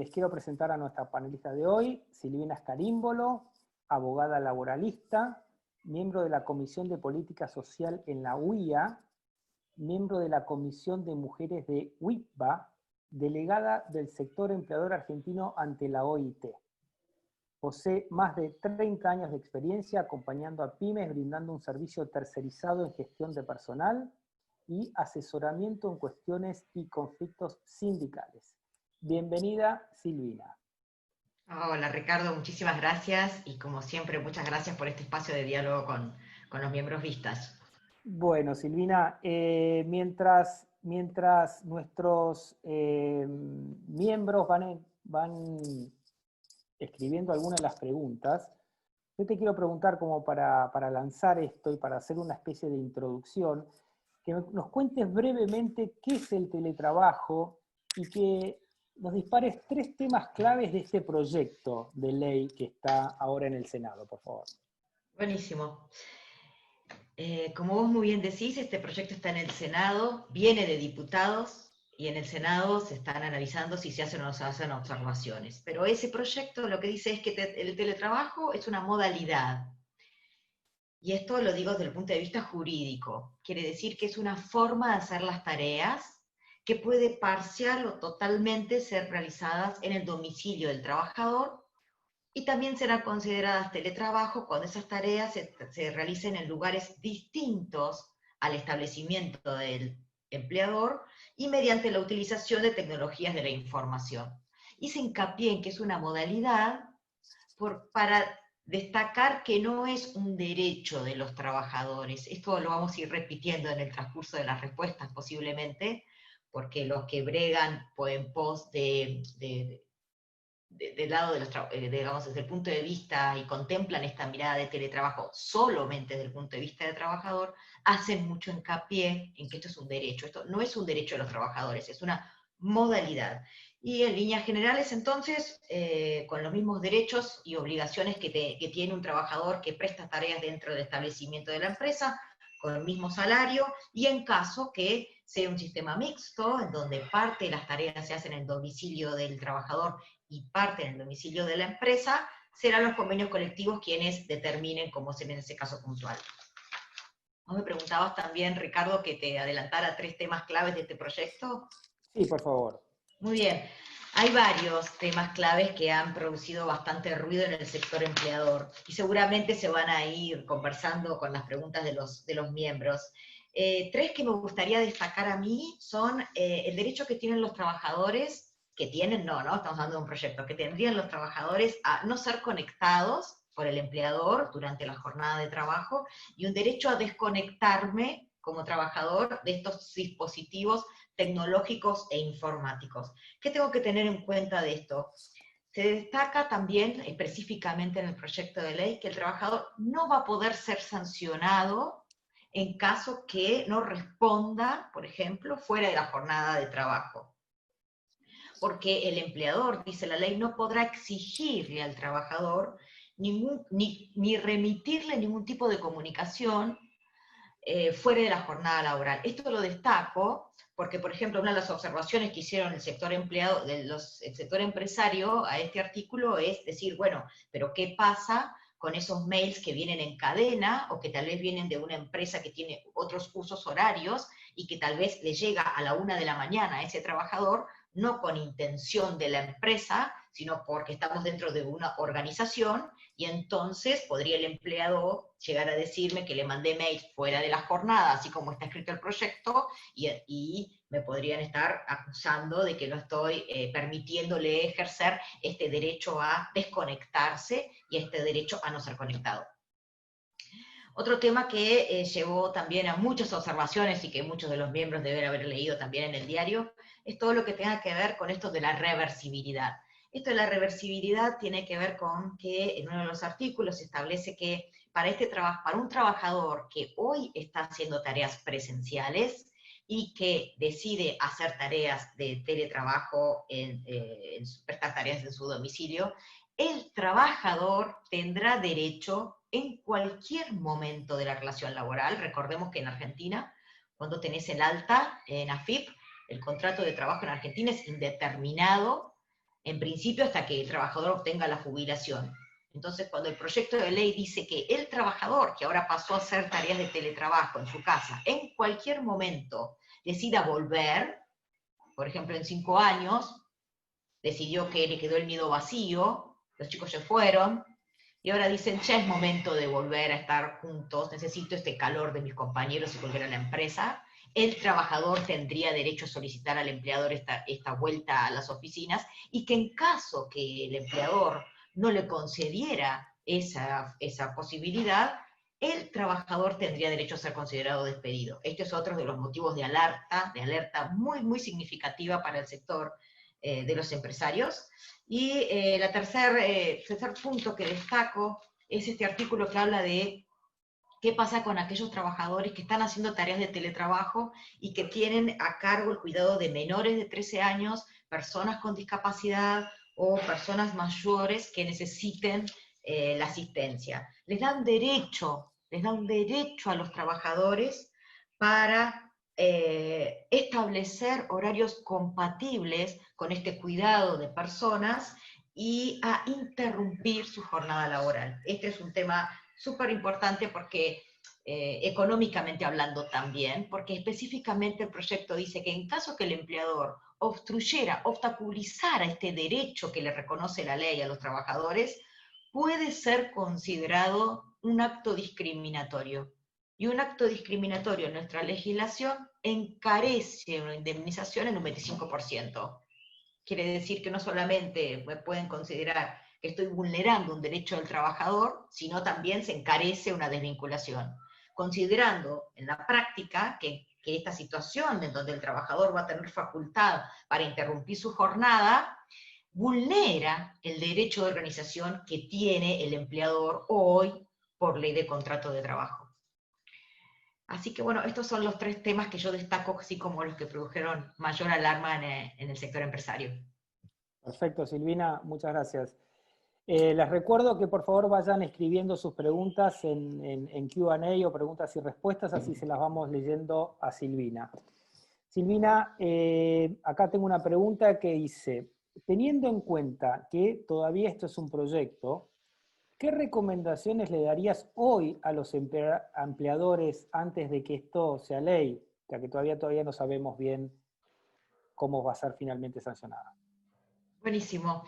les quiero presentar a nuestra panelista de hoy, Silvina Scarímbolo, abogada laboralista, miembro de la Comisión de Política Social en la UIA, miembro de la Comisión de Mujeres de WIPBA, delegada del sector empleador argentino ante la OIT. Posee más de 30 años de experiencia acompañando a pymes, brindando un servicio tercerizado en gestión de personal y asesoramiento en cuestiones y conflictos sindicales. Bienvenida, Silvina. Hola Ricardo, muchísimas gracias y como siempre muchas gracias por este espacio de diálogo con los miembros vistas. Bueno, Silvina, mientras nuestros miembros van escribiendo algunas de las preguntas, yo te quiero preguntar como para lanzar esto y para hacer una especie de introducción, que nos cuentes brevemente qué es el teletrabajo y que nos dispares 3 temas claves de este proyecto de ley que está ahora en el Senado, por favor. Buenísimo. Como vos muy bien decís, este proyecto está en el Senado, viene de diputados y en el Senado se están analizando si se hacen o no se hacen observaciones. Pero ese proyecto lo que dice es que el teletrabajo es una modalidad. Y esto lo digo desde el punto de vista jurídico. Quiere decir que es una forma de hacer las tareas que puede parcial o totalmente ser realizadas en el domicilio del trabajador y también serán consideradas teletrabajo cuando esas tareas se realicen en lugares distintos al establecimiento del empleador y mediante la utilización de tecnologías de la información. Hice hincapié en que es una modalidad para destacar que no es un derecho de los trabajadores. Esto lo vamos a ir repitiendo en el transcurso de las respuestas posiblemente, porque los que bregan en pos del lado de los, digamos, desde el punto de vista y contemplan esta mirada de teletrabajo solamente desde el punto de vista del trabajador, hacen mucho hincapié en que esto es un derecho. Esto no es un derecho de los trabajadores, es una modalidad. Y en líneas generales, entonces, con los mismos derechos y obligaciones que tiene un trabajador que presta tareas dentro del establecimiento de la empresa, con el mismo salario, y en caso que sea un sistema mixto, en donde parte de las tareas se hacen en el domicilio del trabajador y parte en el domicilio de la empresa, serán los convenios colectivos quienes determinen cómo será en ese caso puntual. Vos me preguntabas también, Ricardo, que te adelantara 3 temas claves de este proyecto. Sí, por favor. Muy bien. Hay varios temas claves que han producido bastante ruido en el sector empleador y seguramente se van a ir conversando con las preguntas de los miembros. 3 que me gustaría destacar a mí son el derecho que tienen los trabajadores, que tienen, no, estamos hablando de un proyecto, que tendrían los trabajadores a no ser conectados por el empleador durante la jornada de trabajo y un derecho a desconectarme como trabajador de estos dispositivos tecnológicos e informáticos. ¿Qué tengo que tener en cuenta de esto? Se destaca también específicamente en el proyecto de ley que el trabajador no va a poder ser sancionado en caso que no responda, por ejemplo, fuera de la jornada de trabajo. Porque el empleador, dice la ley, no podrá exigirle al trabajador ni remitirle ningún tipo de comunicación fuera de la jornada laboral. Esto lo destaco porque, por ejemplo, una de las observaciones que hicieron el sector empleado, el sector empresario a este artículo es decir, bueno, pero ¿qué pasa con esos mails que vienen en cadena o que tal vez vienen de una empresa que tiene otros usos horarios y que tal vez le llega a la 1 de la mañana a ese trabajador, no con intención de la empresa, sino porque estamos dentro de una organización, y entonces podría el empleado llegar a decirme que le mandé mail fuera de la jornada, así como está escrito el proyecto, y me podrían estar acusando de que no estoy permitiéndole ejercer este derecho a desconectarse y este derecho a no ser conectado. Otro tema que llevó también a muchas observaciones y que muchos de los miembros deben haber leído también en el diario, es todo lo que tenga que ver con esto de la reversibilidad. Esto de la reversibilidad tiene que ver con que en uno de los artículos se establece que para un trabajador que hoy está haciendo tareas presenciales y que decide hacer tareas de teletrabajo, prestar tareas en su domicilio, el trabajador tendrá derecho en cualquier momento de la relación laboral. Recordemos que en Argentina, cuando tenés el alta en AFIP, el contrato de trabajo en Argentina es indeterminado, en principio hasta que el trabajador obtenga la jubilación. Entonces, cuando el proyecto de ley dice que el trabajador, que ahora pasó a hacer tareas de teletrabajo en su casa, en cualquier momento decida volver, por ejemplo, en 5 años, decidió que le quedó el nido vacío, los chicos se fueron, y ahora dicen, ya es momento de volver a estar juntos, necesito este calor de mis compañeros y volver a la empresa. El trabajador tendría derecho a solicitar al empleador esta vuelta a las oficinas, y que en caso que el empleador no le concediera esa posibilidad, el trabajador tendría derecho a ser considerado despedido. Este es otro de los motivos de alerta muy, muy significativa para el sector de los empresarios. Y el tercer punto que destaco es este artículo que habla de qué pasa con aquellos trabajadores que están haciendo tareas de teletrabajo y que tienen a cargo el cuidado de menores de 13 años, personas con discapacidad o personas mayores que necesiten la asistencia. Les da un derecho a los trabajadores para establecer horarios compatibles con este cuidado de personas y a interrumpir su jornada laboral. Este es un tema súper importante porque económicamente hablando también, porque específicamente el proyecto dice que en caso que el empleador obstaculizara este derecho que le reconoce la ley a los trabajadores, puede ser considerado un acto discriminatorio. Y un acto discriminatorio en nuestra legislación encarece una indemnización en un 25%. Quiere decir que no solamente me pueden considerar que estoy vulnerando un derecho del trabajador, sino también se encarece una desvinculación. Considerando en la práctica que esta situación en donde el trabajador va a tener facultad para interrumpir su jornada, vulnera el derecho de organización que tiene el empleador hoy por ley de contrato de trabajo. Así que bueno, estos son los 3 temas que yo destaco, así como los que produjeron mayor alarma en el sector empresario. Perfecto, Silvina, muchas gracias. Les recuerdo que por favor vayan escribiendo sus preguntas en Q&A o preguntas y respuestas, así se las vamos leyendo a Silvina. Silvina, acá tengo una pregunta que dice, teniendo en cuenta que todavía esto es un proyecto, ¿qué recomendaciones le darías hoy a los empleadores antes de que esto sea ley? Ya que todavía no sabemos bien cómo va a ser finalmente sancionada. Buenísimo.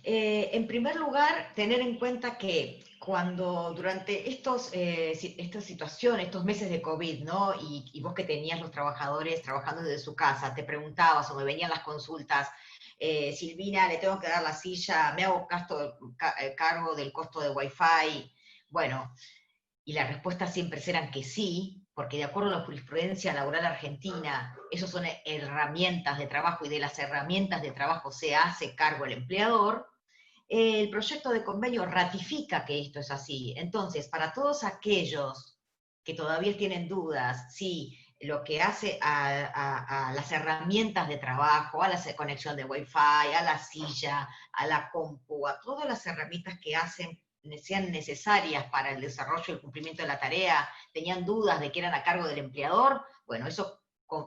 En primer lugar, tener en cuenta que cuando durante esta situación, estos meses de COVID, ¿no? Y vos que tenías los trabajadores trabajando desde su casa, te preguntabas o me venían las consultas, Silvina, le tengo que dar la silla, me hago cargo del costo de Wi-Fi. Bueno, y las respuestas siempre serán que sí, porque de acuerdo a la jurisprudencia laboral argentina, esas son herramientas de trabajo y de las herramientas de trabajo se hace cargo el empleador. El proyecto de convenio ratifica que esto es así. Entonces, para todos aquellos que todavía tienen dudas, si lo que hace a las herramientas de trabajo, a la conexión de Wi-Fi, a la silla, a la compu, a todas las herramientas que sean necesarias para el desarrollo y el cumplimiento de la tarea, tenían dudas de que eran a cargo del empleador, bueno, eso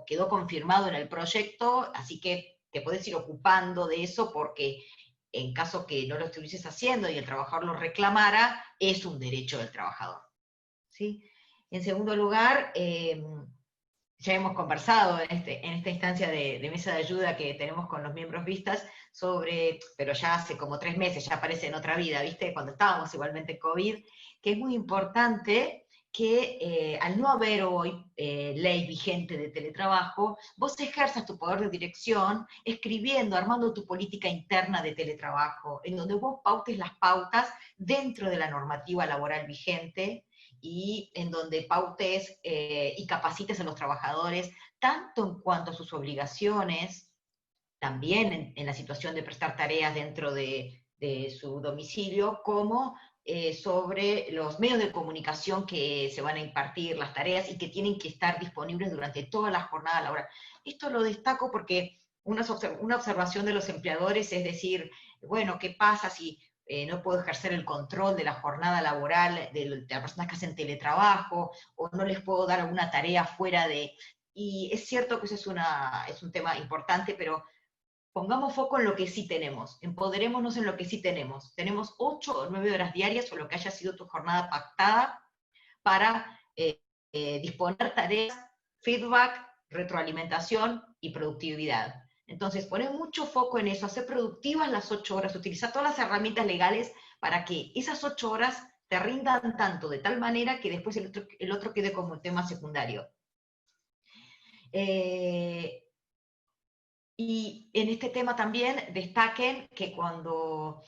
quedó confirmado en el proyecto, así que te podés ir ocupando de eso porque en caso que no lo estuvieses haciendo y el trabajador lo reclamara, es un derecho del trabajador. ¿Sí? En segundo lugar, ya hemos conversado en esta instancia de mesa de ayuda que tenemos con los miembros vistas pero ya hace como 3 meses, ya aparece en otra vida, ¿viste? Cuando estábamos igualmente en COVID, que es muy importante que al no haber hoy ley vigente de teletrabajo, vos ejerzas tu poder de dirección escribiendo, armando tu política interna de teletrabajo, en donde vos pautes las pautas dentro de la normativa laboral vigente, y en donde pautes y capacites a los trabajadores, tanto en cuanto a sus obligaciones, también en la situación de prestar tareas dentro de su domicilio, como sobre los medios de comunicación que se van a impartir las tareas y que tienen que estar disponibles durante toda la jornada laboral. Esto lo destaco porque una observación de los empleadores es decir, bueno, ¿qué pasa si no puedo ejercer el control de la jornada laboral de las personas que hacen teletrabajo, o no les puedo dar alguna tarea fuera de... Y es cierto que eso es un tema importante, pero pongamos foco en lo que sí tenemos, empoderémonos en lo que sí tenemos. Tenemos 8 o 9 horas diarias o lo que haya sido tu jornada pactada para disponer tareas, feedback, retroalimentación y productividad. Entonces, poner mucho foco en eso, hacer productivas las 8 horas, utilizar todas las herramientas legales para que esas 8 horas te rindan tanto, de tal manera que después el otro quede como un tema secundario. Y en este tema también destaquen que cuando,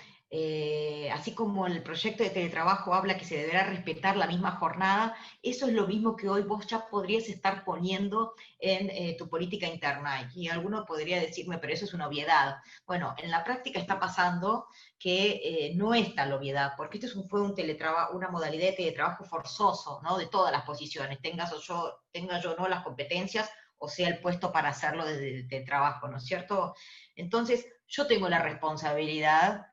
así como el proyecto de teletrabajo habla que se deberá respetar la misma jornada, eso es lo mismo que hoy vos ya podrías estar poniendo en tu política interna. Y alguno podría decirme, pero eso es una obviedad. Bueno, en la práctica está pasando que no es tal obviedad, porque esto fue una modalidad de teletrabajo forzoso, ¿no? De todas las posiciones, tenga yo o no las competencias, o sea el puesto para hacerlo desde el trabajo, ¿no es cierto? Entonces, yo tengo la responsabilidad,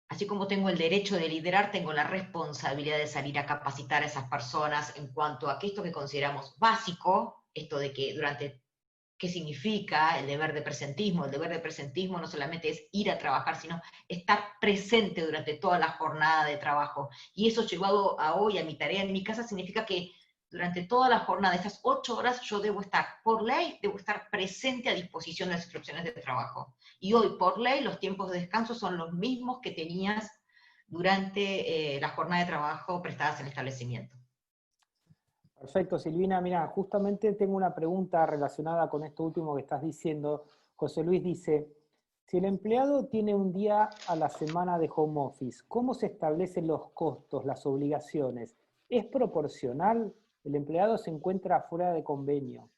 así como tengo el derecho de liderar, tengo la responsabilidad de salir a capacitar a esas personas en cuanto a que esto que consideramos básico, esto de que ¿qué significa el deber de presentismo? El deber de presentismo no solamente es ir a trabajar, sino estar presente durante toda la jornada de trabajo. Y eso llevado a hoy, a mi tarea en mi casa, significa que durante toda la jornada, esas 8 horas, yo debo estar, por ley, debo estar presente a disposición de las instrucciones de trabajo. Y hoy, por ley, los tiempos de descanso son los mismos que tenías durante la jornada de trabajo prestadas en el establecimiento. Perfecto, Silvina. Mira, justamente tengo una pregunta relacionada con esto último que estás diciendo. José Luis dice, si el empleado tiene un día a la semana de home office, ¿cómo se establecen los costos, las obligaciones? ¿Es proporcional? El empleado se encuentra fuera de convenio.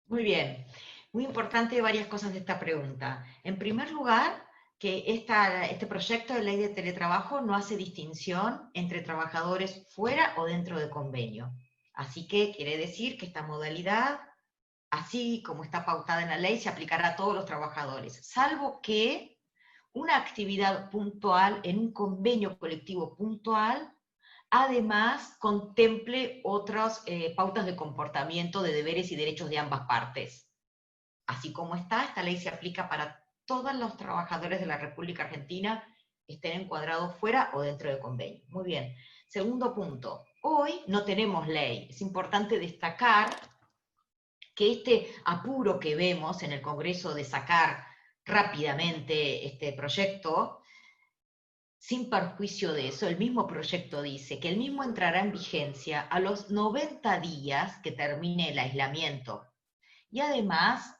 Muy bien. Muy importante varias cosas de esta pregunta. En primer lugar, que este proyecto de ley de teletrabajo no hace distinción entre trabajadores fuera o dentro de convenio. Así que quiere decir que esta modalidad, así como está pautada en la ley, se aplicará a todos los trabajadores, salvo que una actividad puntual en un convenio colectivo puntual además contemple otras pautas de comportamiento, de deberes y derechos de ambas partes. Así como está, esta ley se aplica para todos los trabajadores de la República Argentina, estén encuadrados fuera o dentro del convenio. Muy bien. Segundo punto, hoy no tenemos ley. Es importante destacar que este apuro que vemos en el Congreso de sacar rápidamente este proyecto, sin perjuicio de eso, el mismo proyecto dice que el mismo entrará en vigencia a los 90 días que termine el aislamiento. Y además,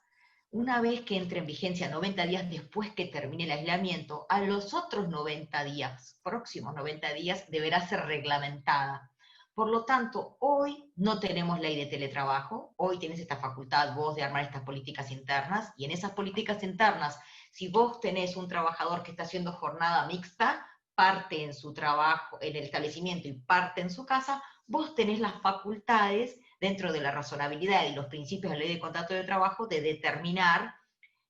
una vez que entre en vigencia 90 días después que termine el aislamiento, a los otros 90 días, próximos 90 días, deberá ser reglamentada. Por lo tanto, hoy no tenemos ley de teletrabajo, hoy tienes esta facultad vos de armar estas políticas internas, y en esas políticas internas, si vos tenés un trabajador que está haciendo jornada mixta, parte en su trabajo, en el establecimiento y parte en su casa, vos tenés las facultades, dentro de la razonabilidad y los principios de la ley de contrato de trabajo, de determinar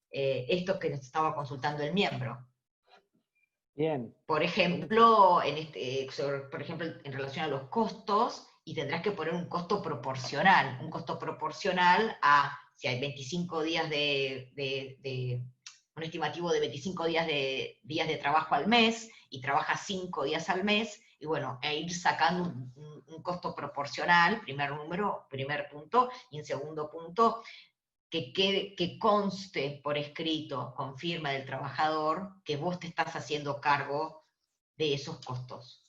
esto que nos estaba consultando el miembro. Bien. Por ejemplo, en relación a los costos, y tendrás que poner un costo proporcional a, si hay 25 días un estimativo de 25 días de trabajo al mes, y trabajas 5 días al mes, y bueno, ir sacando un costo proporcional, primer punto, y en segundo punto, que conste por escrito, con firma del trabajador, que vos te estás haciendo cargo de esos costos.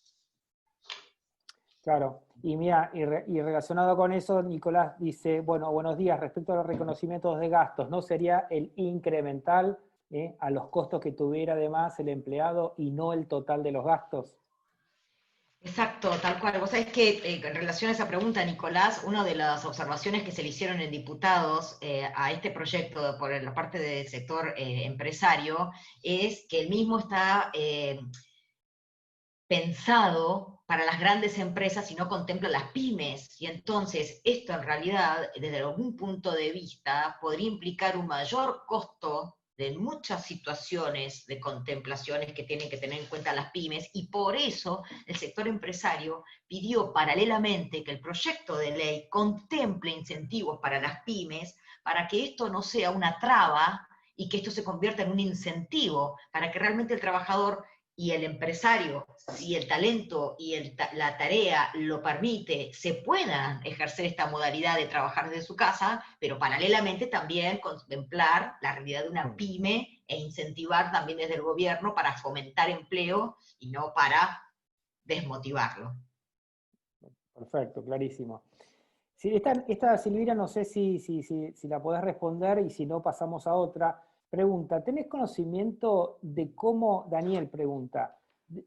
Claro, y mira, y relacionado con eso, Nicolás dice, bueno, buenos días, respecto a los reconocimientos de gastos, ¿no sería el incremental a los costos que tuviera además el empleado y no el total de los gastos? Exacto, tal cual. Vos sabés que en relación a esa pregunta, Nicolás, una de las observaciones que se le hicieron en diputados a este proyecto por la parte del sector empresario es que el mismo está pensado para las grandes empresas y no contempla las pymes. Y entonces esto en realidad, desde algún punto de vista, podría implicar un mayor costo de muchas situaciones de contemplaciones que tienen que tener en cuenta las pymes, y por eso el sector empresario pidió paralelamente que el proyecto de ley contemple incentivos para las pymes, para que esto no sea una traba y que esto se convierta en un incentivo para que realmente el trabajador y el empresario, si el talento y la tarea lo permite, se puedan ejercer esta modalidad de trabajar desde su casa, pero paralelamente también contemplar la realidad de una pyme e incentivar también desde el gobierno para fomentar empleo y no para desmotivarlo. Perfecto, clarísimo. Sí, esta Silvina, no sé si la podés responder y si no pasamos a otra. Pregunta, ¿tenés conocimiento de cómo, Daniel pregunta,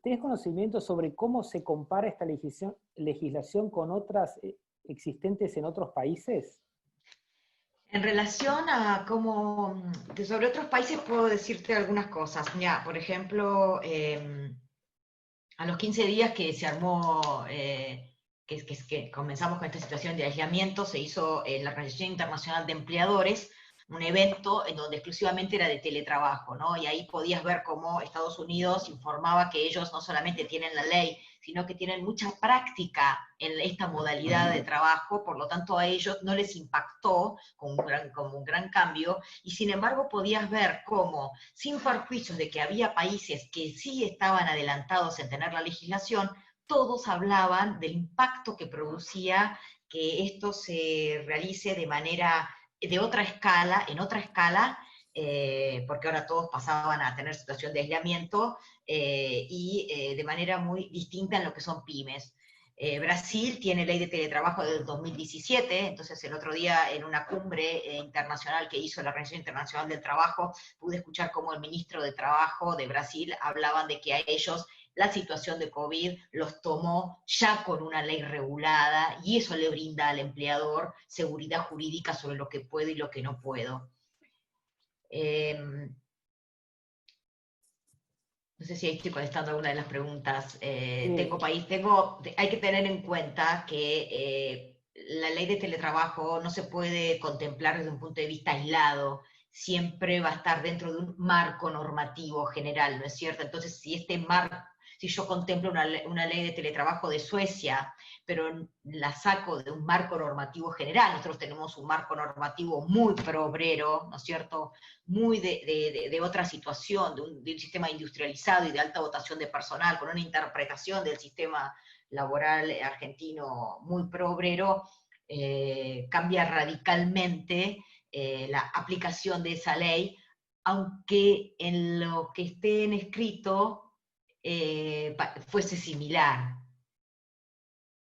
¿tenés conocimiento sobre cómo se compara esta legislación con otras existentes en otros países? En relación a cómo, sobre otros países puedo decirte algunas cosas. Ya, por ejemplo, a los 15 días que se armó, que comenzamos con esta situación de aislamiento, se hizo la Organización Internacional de Empleadores, un evento en donde exclusivamente era de teletrabajo, ¿no? Y ahí podías ver cómo Estados Unidos informaba que ellos no solamente tienen la ley, sino que tienen mucha práctica en esta modalidad de trabajo, por lo tanto a ellos no les impactó como un gran cambio, y sin embargo podías ver cómo, sin perjuicios de que había países que sí estaban adelantados en tener la legislación, todos hablaban del impacto que producía que esto se realice de manera, de otra escala, en otra escala, porque ahora todos pasaban a tener situación de aislamiento, de manera muy distinta en lo que son pymes. Brasil tiene ley de teletrabajo desde el 2017, entonces el otro día en una cumbre internacional que hizo la Organización Internacional del Trabajo, pude escuchar cómo el ministro de Trabajo de Brasil hablaban de que a ellos la situación de COVID los tomó ya con una ley regulada, y eso le brinda al empleador seguridad jurídica sobre lo que puedo y lo que no puedo. No sé si ahí estoy contestando alguna de las preguntas. Hay que tener en cuenta que la ley de teletrabajo no se puede contemplar desde un punto de vista aislado, siempre va a estar dentro de un marco normativo general, ¿no es cierto? Entonces, si yo contemplo una ley de teletrabajo de Suecia, pero la saco de un marco normativo general, nosotros tenemos un marco normativo muy pro-obrero, ¿no es cierto?, muy de otra situación, de un sistema industrializado y de alta dotación de personal, con una interpretación del sistema laboral argentino muy pro-obrero, cambia radicalmente la aplicación de esa ley, aunque en lo que esté en escrito fuese similar,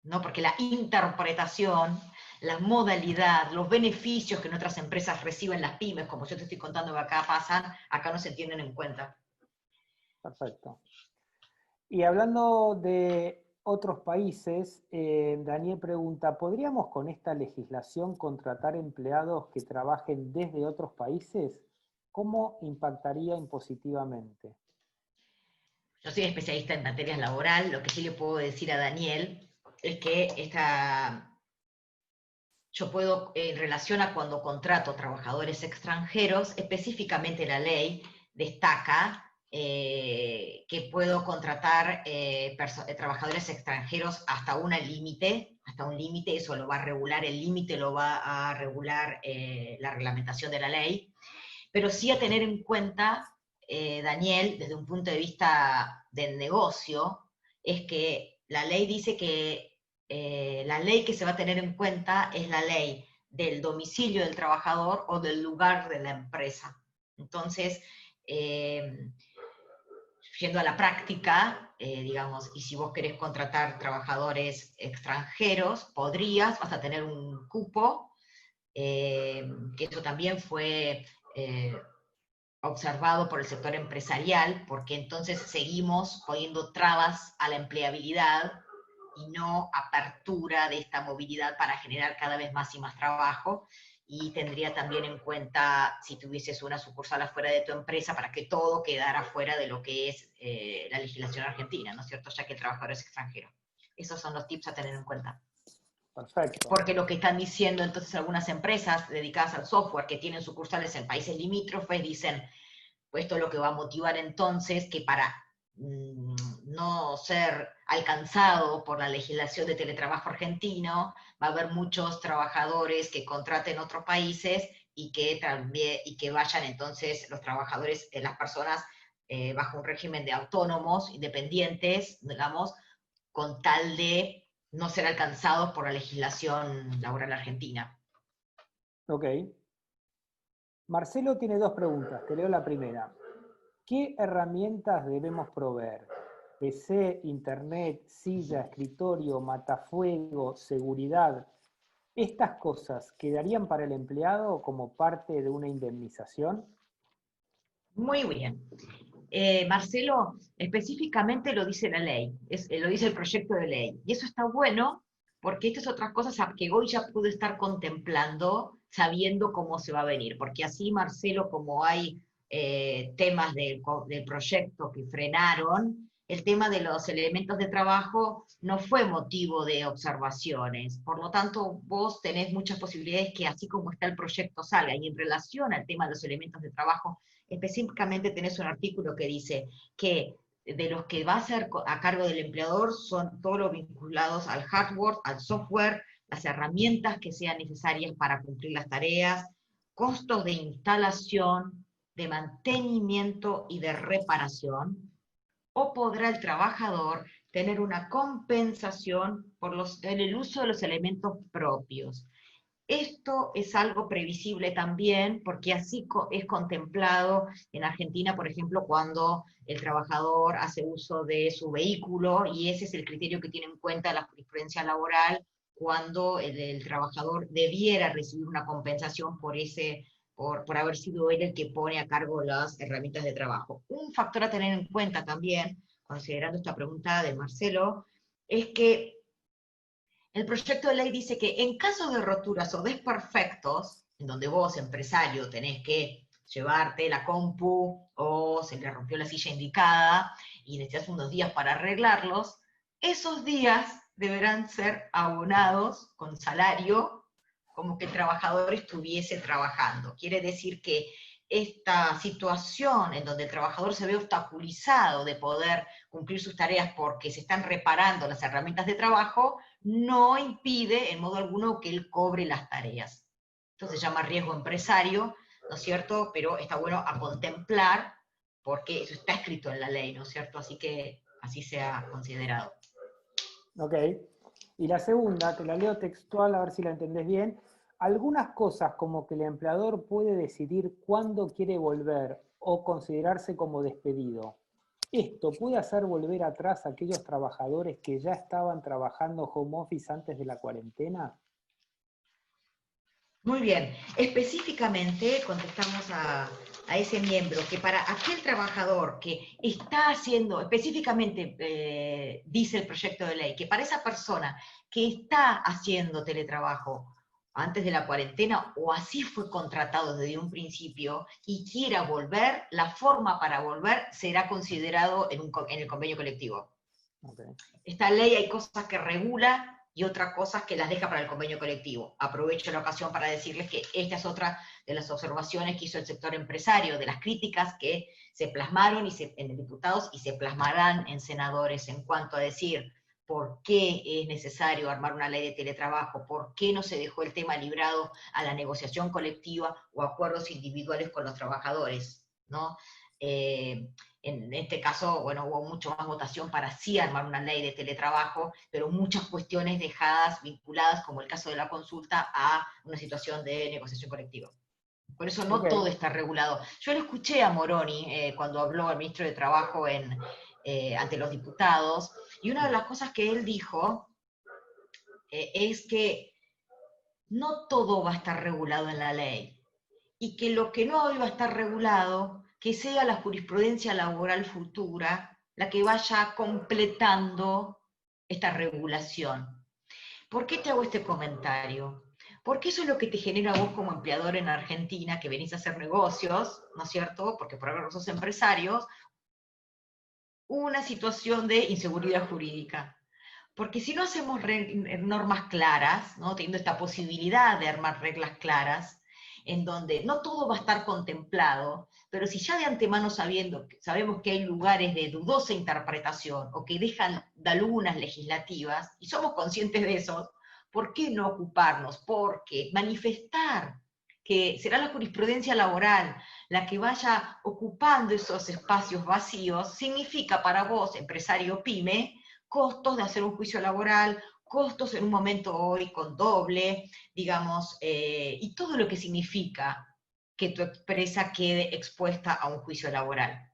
¿no? Porque la interpretación, la modalidad, los beneficios que en otras empresas reciben las pymes, como yo te estoy contando que acá pasan, acá no se tienen en cuenta. Perfecto. Y hablando de otros países, Daniel pregunta, ¿podríamos con esta legislación contratar empleados que trabajen desde otros países? ¿Cómo impactaría impositivamente? Yo soy especialista en materias laboral, lo que sí le puedo decir a Daniel es que yo puedo, en relación a cuando contrato trabajadores extranjeros, específicamente la ley destaca que puedo contratar trabajadores extranjeros hasta un límite, eso lo va a regular, el límite lo va a regular la reglamentación de la ley, pero sí a tener en cuenta, Daniel, desde un punto de vista del negocio, es que la ley dice que la ley que se va a tener en cuenta es la ley del domicilio del trabajador o del lugar de la empresa. Entonces, yendo a la práctica, digamos, y si vos querés contratar trabajadores extranjeros, vas a tener un cupo, que eso también fue observado por el sector empresarial, porque entonces seguimos poniendo trabas a la empleabilidad y no apertura de esta movilidad para generar cada vez más y más trabajo, y tendría también en cuenta si tuvieses una sucursal afuera de tu empresa para que todo quedara fuera de lo que es la legislación argentina, ¿no es cierto?, ya que el trabajador es extranjero. Esos son los tips a tener en cuenta. Perfecto. Porque lo que están diciendo entonces algunas empresas dedicadas al software que tienen sucursales en países limítrofes dicen, pues esto es lo que va a motivar entonces que para no ser alcanzado por la legislación de teletrabajo argentino, va a haber muchos trabajadores que contraten otros países y que también, y que vayan entonces los trabajadores, las personas, bajo un régimen de autónomos, independientes, digamos, con tal de no ser alcanzados por la legislación laboral argentina. Ok. Marcelo tiene dos preguntas, te leo la primera. ¿Qué herramientas debemos proveer? PC, internet, silla, escritorio, matafuego, seguridad. ¿Estas cosas quedarían para el empleado como parte de una indemnización? Muy bien. Marcelo, específicamente lo dice la ley, lo dice el proyecto de ley. Y eso está bueno, porque estas otras cosas que hoy ya pude estar contemplando, sabiendo cómo se va a venir. Porque así, Marcelo, como hay temas del proyecto que frenaron, el tema de los elementos de trabajo no fue motivo de observaciones. Por lo tanto, vos tenés muchas posibilidades que así como está el proyecto salga. Y en relación al tema de los elementos de trabajo, específicamente tenés un artículo que dice que de los que va a ser a cargo del empleador son todos los vinculados al hardware, al software, las herramientas que sean necesarias para cumplir las tareas, costos de instalación, de mantenimiento y de reparación, o podrá el trabajador tener una compensación en el uso de los elementos propios. Esto es algo previsible también, porque así es contemplado en Argentina, por ejemplo, cuando el trabajador hace uso de su vehículo, y ese es el criterio que tiene en cuenta la jurisprudencia laboral, cuando el trabajador debiera recibir una compensación por haber sido él el que pone a cargo las herramientas de trabajo. Un factor a tener en cuenta también, considerando esta pregunta de Marcelo, es que el proyecto de ley dice que en caso de roturas o desperfectos, en donde vos, empresario, tenés que llevarte la compu o se le rompió la silla indicada y necesitas unos días para arreglarlos, esos días deberán ser abonados con salario como que el trabajador estuviese trabajando. Quiere decir que esta situación en donde el trabajador se ve obstaculizado de poder cumplir sus tareas porque se están reparando las herramientas de trabajo, no impide en modo alguno que él cobre las tareas. Esto se llama riesgo empresario, ¿no es cierto? Pero está bueno a contemplar porque eso está escrito en la ley, ¿no es cierto? Así que así sea considerado. Ok. Y la segunda, te la leo textual a ver si la entendés bien. Algunas cosas como que el empleador puede decidir cuándo quiere volver o considerarse como despedido. ¿Esto puede hacer volver atrás a aquellos trabajadores que ya estaban trabajando home office antes de la cuarentena? Muy bien. Específicamente contestamos a ese miembro que para aquel trabajador que está haciendo, específicamente dice el proyecto de ley, que para esa persona que está haciendo teletrabajo antes de la cuarentena o así fue contratado desde un principio y quiera volver, la forma para volver será considerado en el convenio colectivo. Okay. Esta ley hay cosas que regula y otras cosas que las deja para el convenio colectivo. Aprovecho la ocasión para decirles que esta es otra de las observaciones que hizo el sector empresario, de las críticas que se plasmaron en diputados y se plasmarán en senadores en cuanto a decir por qué es necesario armar una ley de teletrabajo, por qué no se dejó el tema librado a la negociación colectiva o acuerdos individuales con los trabajadores, ¿no? En este caso, bueno, hubo mucho más votación para sí armar una ley de teletrabajo, pero muchas cuestiones dejadas, vinculadas, como el caso de la consulta, a una situación de negociación colectiva. Por eso no todo está regulado. Yo le escuché a Moroni cuando habló al ministro de Trabajo ante los diputados, y una de las cosas que él dijo es que no todo va a estar regulado en la ley, y que lo que no iba a estar regulado, que sea la jurisprudencia laboral futura la que vaya completando esta regulación. ¿Por qué te hago este comentario? Porque eso es lo que te genera vos como empleador en Argentina, que venís a hacer negocios, ¿no es cierto? Porque por ahora sos empresarios, una situación de inseguridad jurídica. Porque si no hacemos normas claras, ¿no? Teniendo esta posibilidad de armar reglas claras, en donde no todo va a estar contemplado, pero si ya de antemano sabemos que hay lugares de dudosa interpretación o que dejan lagunas legislativas, y somos conscientes de eso, ¿por qué no ocuparnos? Porque manifestar que será la jurisprudencia laboral la que vaya ocupando esos espacios vacíos, significa para vos, empresario pyme, costos de hacer un juicio laboral, costos en un momento hoy con doble, digamos, y todo lo que significa que tu empresa quede expuesta a un juicio laboral,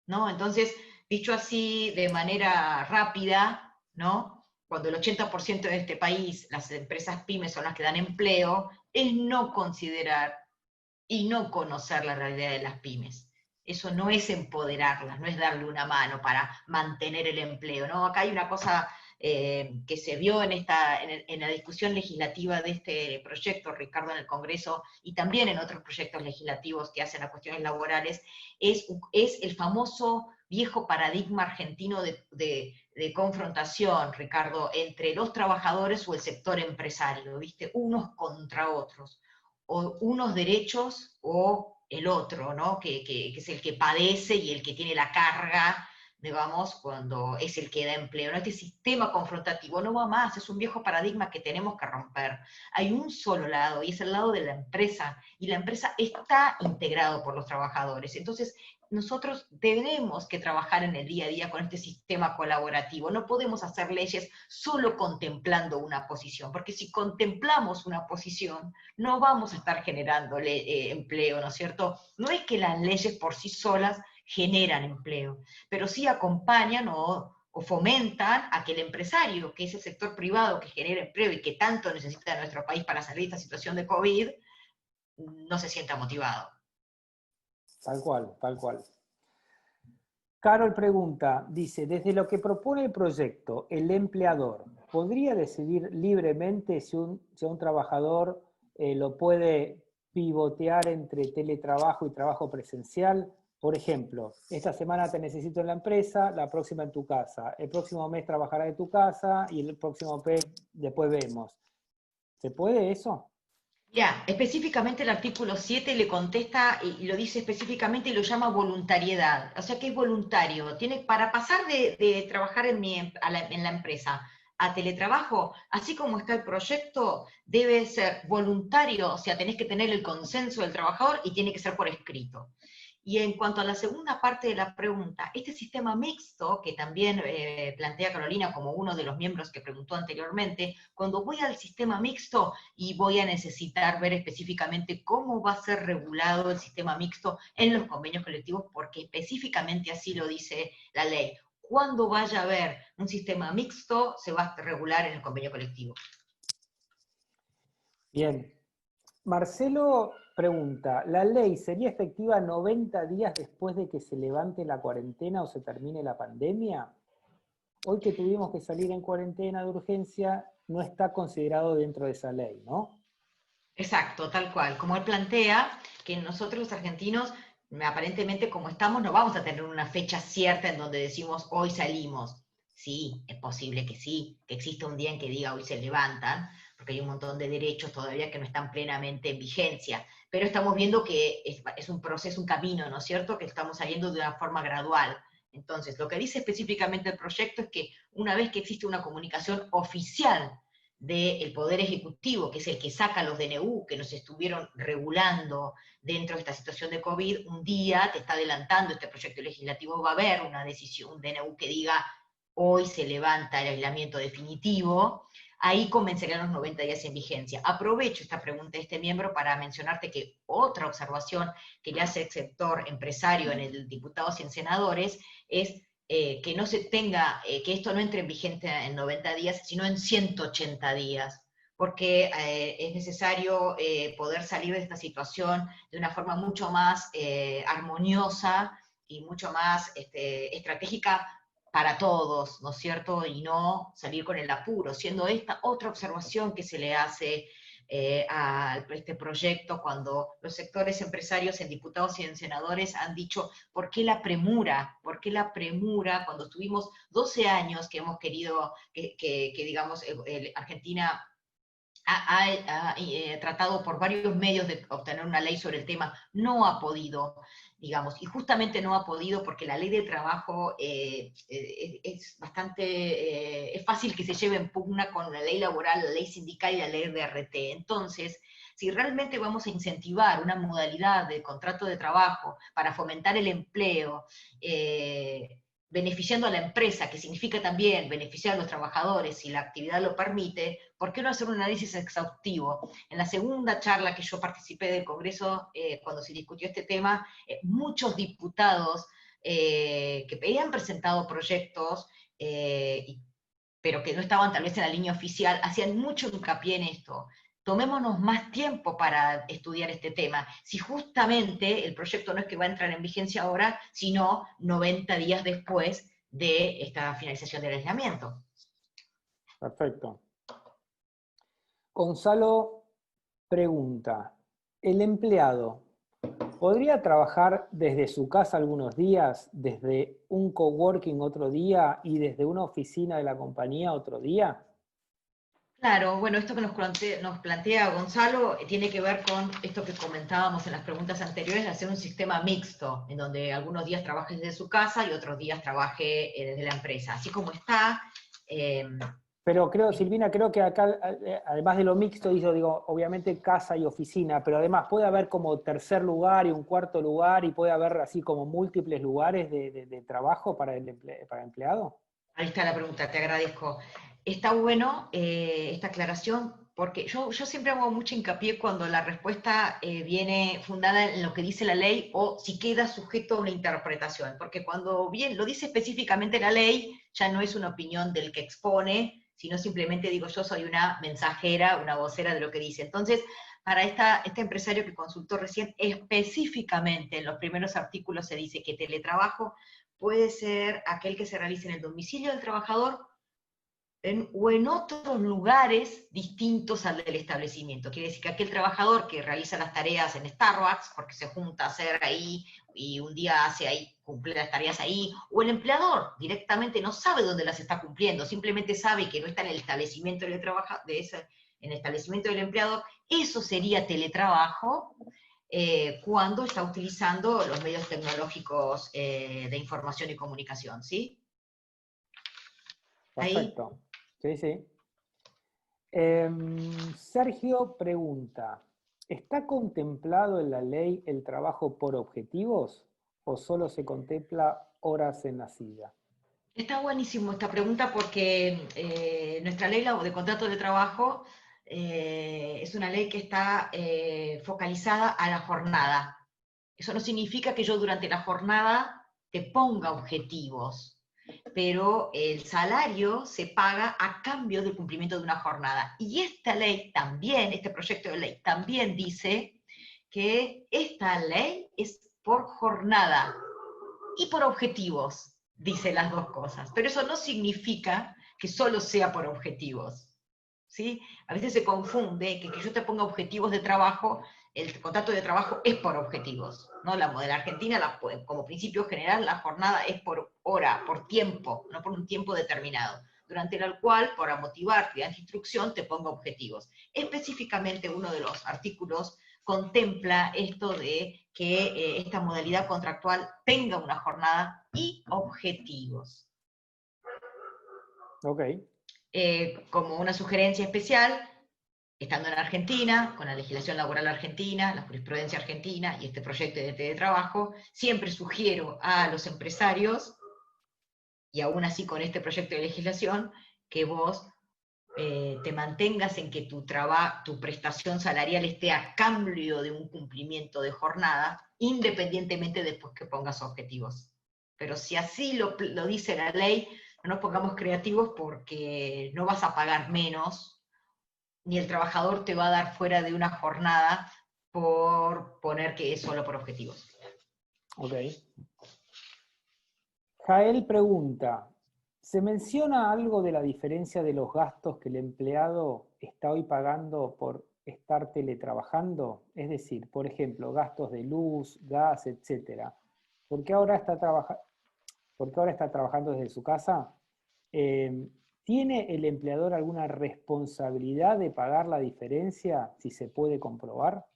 ¿no? Entonces, dicho así de manera rápida, ¿no? Cuando el 80% de este país, las empresas pymes son las que dan empleo, es no considerar y no conocer la realidad de las pymes. Eso no es empoderarlas, no es darle una mano para mantener el empleo, ¿no? Acá hay una cosa que se vio en la discusión legislativa de este proyecto, Ricardo, en el Congreso, y también en otros proyectos legislativos que hacen a cuestiones laborales, es el famoso viejo paradigma argentino de confrontación, Ricardo, entre los trabajadores o el sector empresario, ¿viste? Unos contra otros, o unos derechos o el otro, ¿no? Que es el que padece y el que tiene la carga, digamos, cuando es el que da empleo. ¿No? Este sistema confrontativo no va más, es un viejo paradigma que tenemos que romper. Hay un solo lado, y es el lado de la empresa, y la empresa está integrado por los trabajadores. Entonces, nosotros tenemos que trabajar en el día a día con este sistema colaborativo. No podemos hacer leyes solo contemplando una posición, porque si contemplamos una posición, no vamos a estar generando empleo, ¿no es cierto? No es que las leyes por sí solas generan empleo, pero sí acompañan o fomentan a que el empresario, que es el sector privado que genera empleo y que tanto necesita de nuestro país para salir de esta situación de COVID, no se sienta motivado. Tal cual, tal cual. Carol pregunta, dice, desde lo que propone el proyecto, el empleador, ¿podría decidir libremente si un trabajador lo puede pivotear entre teletrabajo y trabajo presencial? Por ejemplo, esta semana te necesito en la empresa, la próxima en tu casa. El próximo mes trabajarás en tu casa y el próximo mes después vemos. ¿Se puede eso? Ya, específicamente el artículo 7 le contesta y lo dice específicamente y lo llama voluntariedad. O sea que es voluntario. Para pasar de trabajar en la empresa a teletrabajo, así como está el proyecto, debe ser voluntario, o sea, tenés que tener el consenso del trabajador y tiene que ser por escrito. Y en cuanto a la segunda parte de la pregunta, este sistema mixto, que también plantea Carolina como uno de los miembros que preguntó anteriormente, cuando voy al sistema mixto y voy a necesitar ver específicamente cómo va a ser regulado el sistema mixto en los convenios colectivos, porque específicamente así lo dice la ley. Cuando vaya a haber un sistema mixto, se va a regular en el convenio colectivo. Bien. Marcelo pregunta, ¿la ley sería efectiva 90 días después de que se levante la cuarentena o se termine la pandemia? Hoy que tuvimos que salir en cuarentena de urgencia, no está considerado dentro de esa ley, ¿no? Exacto, tal cual. Como él plantea, que nosotros los argentinos, aparentemente como estamos, no vamos a tener una fecha cierta en donde decimos hoy salimos. Sí, es posible que sí, que exista un día en que diga hoy se levantan, porque hay un montón de derechos todavía que no están plenamente en vigencia. Pero estamos viendo que es un proceso, un camino, ¿no es cierto? Que estamos saliendo de una forma gradual. Entonces, lo que dice específicamente el proyecto es que una vez que existe una comunicación oficial del Poder Ejecutivo, que es el que saca los DNU que nos estuvieron regulando dentro de esta situación de COVID, un día te está adelantando este proyecto legislativo, va a haber una decisión, un DNU que diga hoy se levanta el aislamiento definitivo, ahí comenzarían los 90 días en vigencia. Aprovecho esta pregunta de este miembro para mencionarte que otra observación que le hace el sector empresario en el diputados y en senadores es que no se tenga, que esto no entre en vigente en 90 días, sino en 180 días, porque es necesario poder salir de esta situación de una forma mucho más armoniosa y mucho más estratégica para todos, ¿no es cierto? Y no salir con el apuro, siendo esta otra observación que se le hace a este proyecto cuando los sectores empresarios en diputados y en senadores han dicho, ¿por qué la premura? ¿Por qué la premura cuando estuvimos 12 años que hemos querido que digamos, Argentina tratado por varios medios de obtener una ley sobre el tema, no ha podido, digamos, y justamente no ha podido porque la ley de trabajo es bastante, es fácil que se lleve en pugna con la ley laboral, la ley sindical y la ley de RT. Entonces, si realmente vamos a incentivar una modalidad de contrato de trabajo para fomentar el empleo, beneficiando a la empresa, que significa también beneficiar a los trabajadores si la actividad lo permite, ¿por qué no hacer un análisis exhaustivo? En la segunda charla que yo participé del Congreso, cuando se discutió este tema, muchos diputados que habían presentado proyectos, pero que no estaban tal vez en la línea oficial, hacían mucho hincapié en esto. Tomémonos más tiempo para estudiar este tema. Si justamente el proyecto no es que va a entrar en vigencia ahora, sino 90 días después de esta finalización del aislamiento. Perfecto. Gonzalo pregunta, ¿el empleado podría trabajar desde su casa algunos días, desde un coworking otro día y desde una oficina de la compañía otro día? Claro, bueno, esto que nos plantea Gonzalo tiene que ver con esto que comentábamos en las preguntas anteriores, de hacer un sistema mixto, en donde algunos días trabaje desde su casa y otros días trabaje desde la empresa. Así como está. Pero creo, Silvina, creo que acá, además de lo mixto, digo, obviamente casa y oficina, pero además puede haber como tercer lugar y un cuarto lugar y puede haber así como múltiples lugares de trabajo para el empleado. Ahí está la pregunta, te agradezco. Está bueno esta aclaración, porque yo siempre hago mucho hincapié cuando la respuesta viene fundada en lo que dice la ley o si queda sujeto a una interpretación, porque cuando bien lo dice específicamente la ley, ya no es una opinión del que expone, sino simplemente digo yo soy una mensajera, una vocera de lo que dice. Entonces, para este empresario que consultó recién, específicamente en los primeros artículos se dice que teletrabajo puede ser aquel que se realice en el domicilio del trabajador o en otros lugares distintos al del establecimiento. Quiere decir que aquel trabajador que realiza las tareas en Starbucks, porque se junta a hacer ahí y un día hace ahí, cumple las tareas ahí, o el empleador directamente no sabe dónde las está cumpliendo, simplemente sabe que no está en el establecimiento del en el establecimiento del empleador, eso sería teletrabajo, cuando está utilizando los medios tecnológicos de información y comunicación, ¿sí? Ahí. Perfecto. Sí, sí. Sergio pregunta, ¿está contemplado en la ley el trabajo por objetivos o solo se contempla horas en la silla? Está buenísimo esta pregunta porque nuestra ley de contrato de trabajo es una ley que está focalizada a la jornada. Eso no significa que yo durante la jornada te ponga objetivos, pero el salario se paga a cambio del cumplimiento de una jornada. Y esta ley también, este proyecto de ley también dice que esta ley es por jornada y por objetivos, dice las dos cosas. Pero eso no significa que solo sea por objetivos. ¿Sí? A veces se confunde que yo te ponga objetivos de trabajo, el contrato de trabajo es por objetivos. ¿No? La modelo argentina, como principio general, la jornada es por hora, por tiempo, no por un tiempo determinado, durante el cual, para motivarte a instrucción, te pongo objetivos. Específicamente uno de los artículos contempla esto de que esta modalidad contractual tenga una jornada y objetivos. Ok. Como una sugerencia especial, estando en Argentina, con la legislación laboral argentina, la jurisprudencia argentina y este proyecto de teletrabajo, siempre sugiero a los empresarios, y aún así con este proyecto de legislación, que vos te mantengas en que tu prestación salarial esté a cambio de un cumplimiento de jornada, independientemente después que pongas objetivos. Pero si así lo dice la ley, no nos pongamos creativos porque no vas a pagar menos, ni el trabajador te va a dar fuera de una jornada por poner que es solo por objetivos. Ok. Jael pregunta, ¿se menciona algo de la diferencia de los gastos que el empleado está hoy pagando por estar teletrabajando? Es decir, por ejemplo, gastos de luz, gas, etcétera. ¿Por qué ahora está trabajando desde su casa? ¿tiene el empleador alguna responsabilidad de pagar la diferencia si se puede comprobar?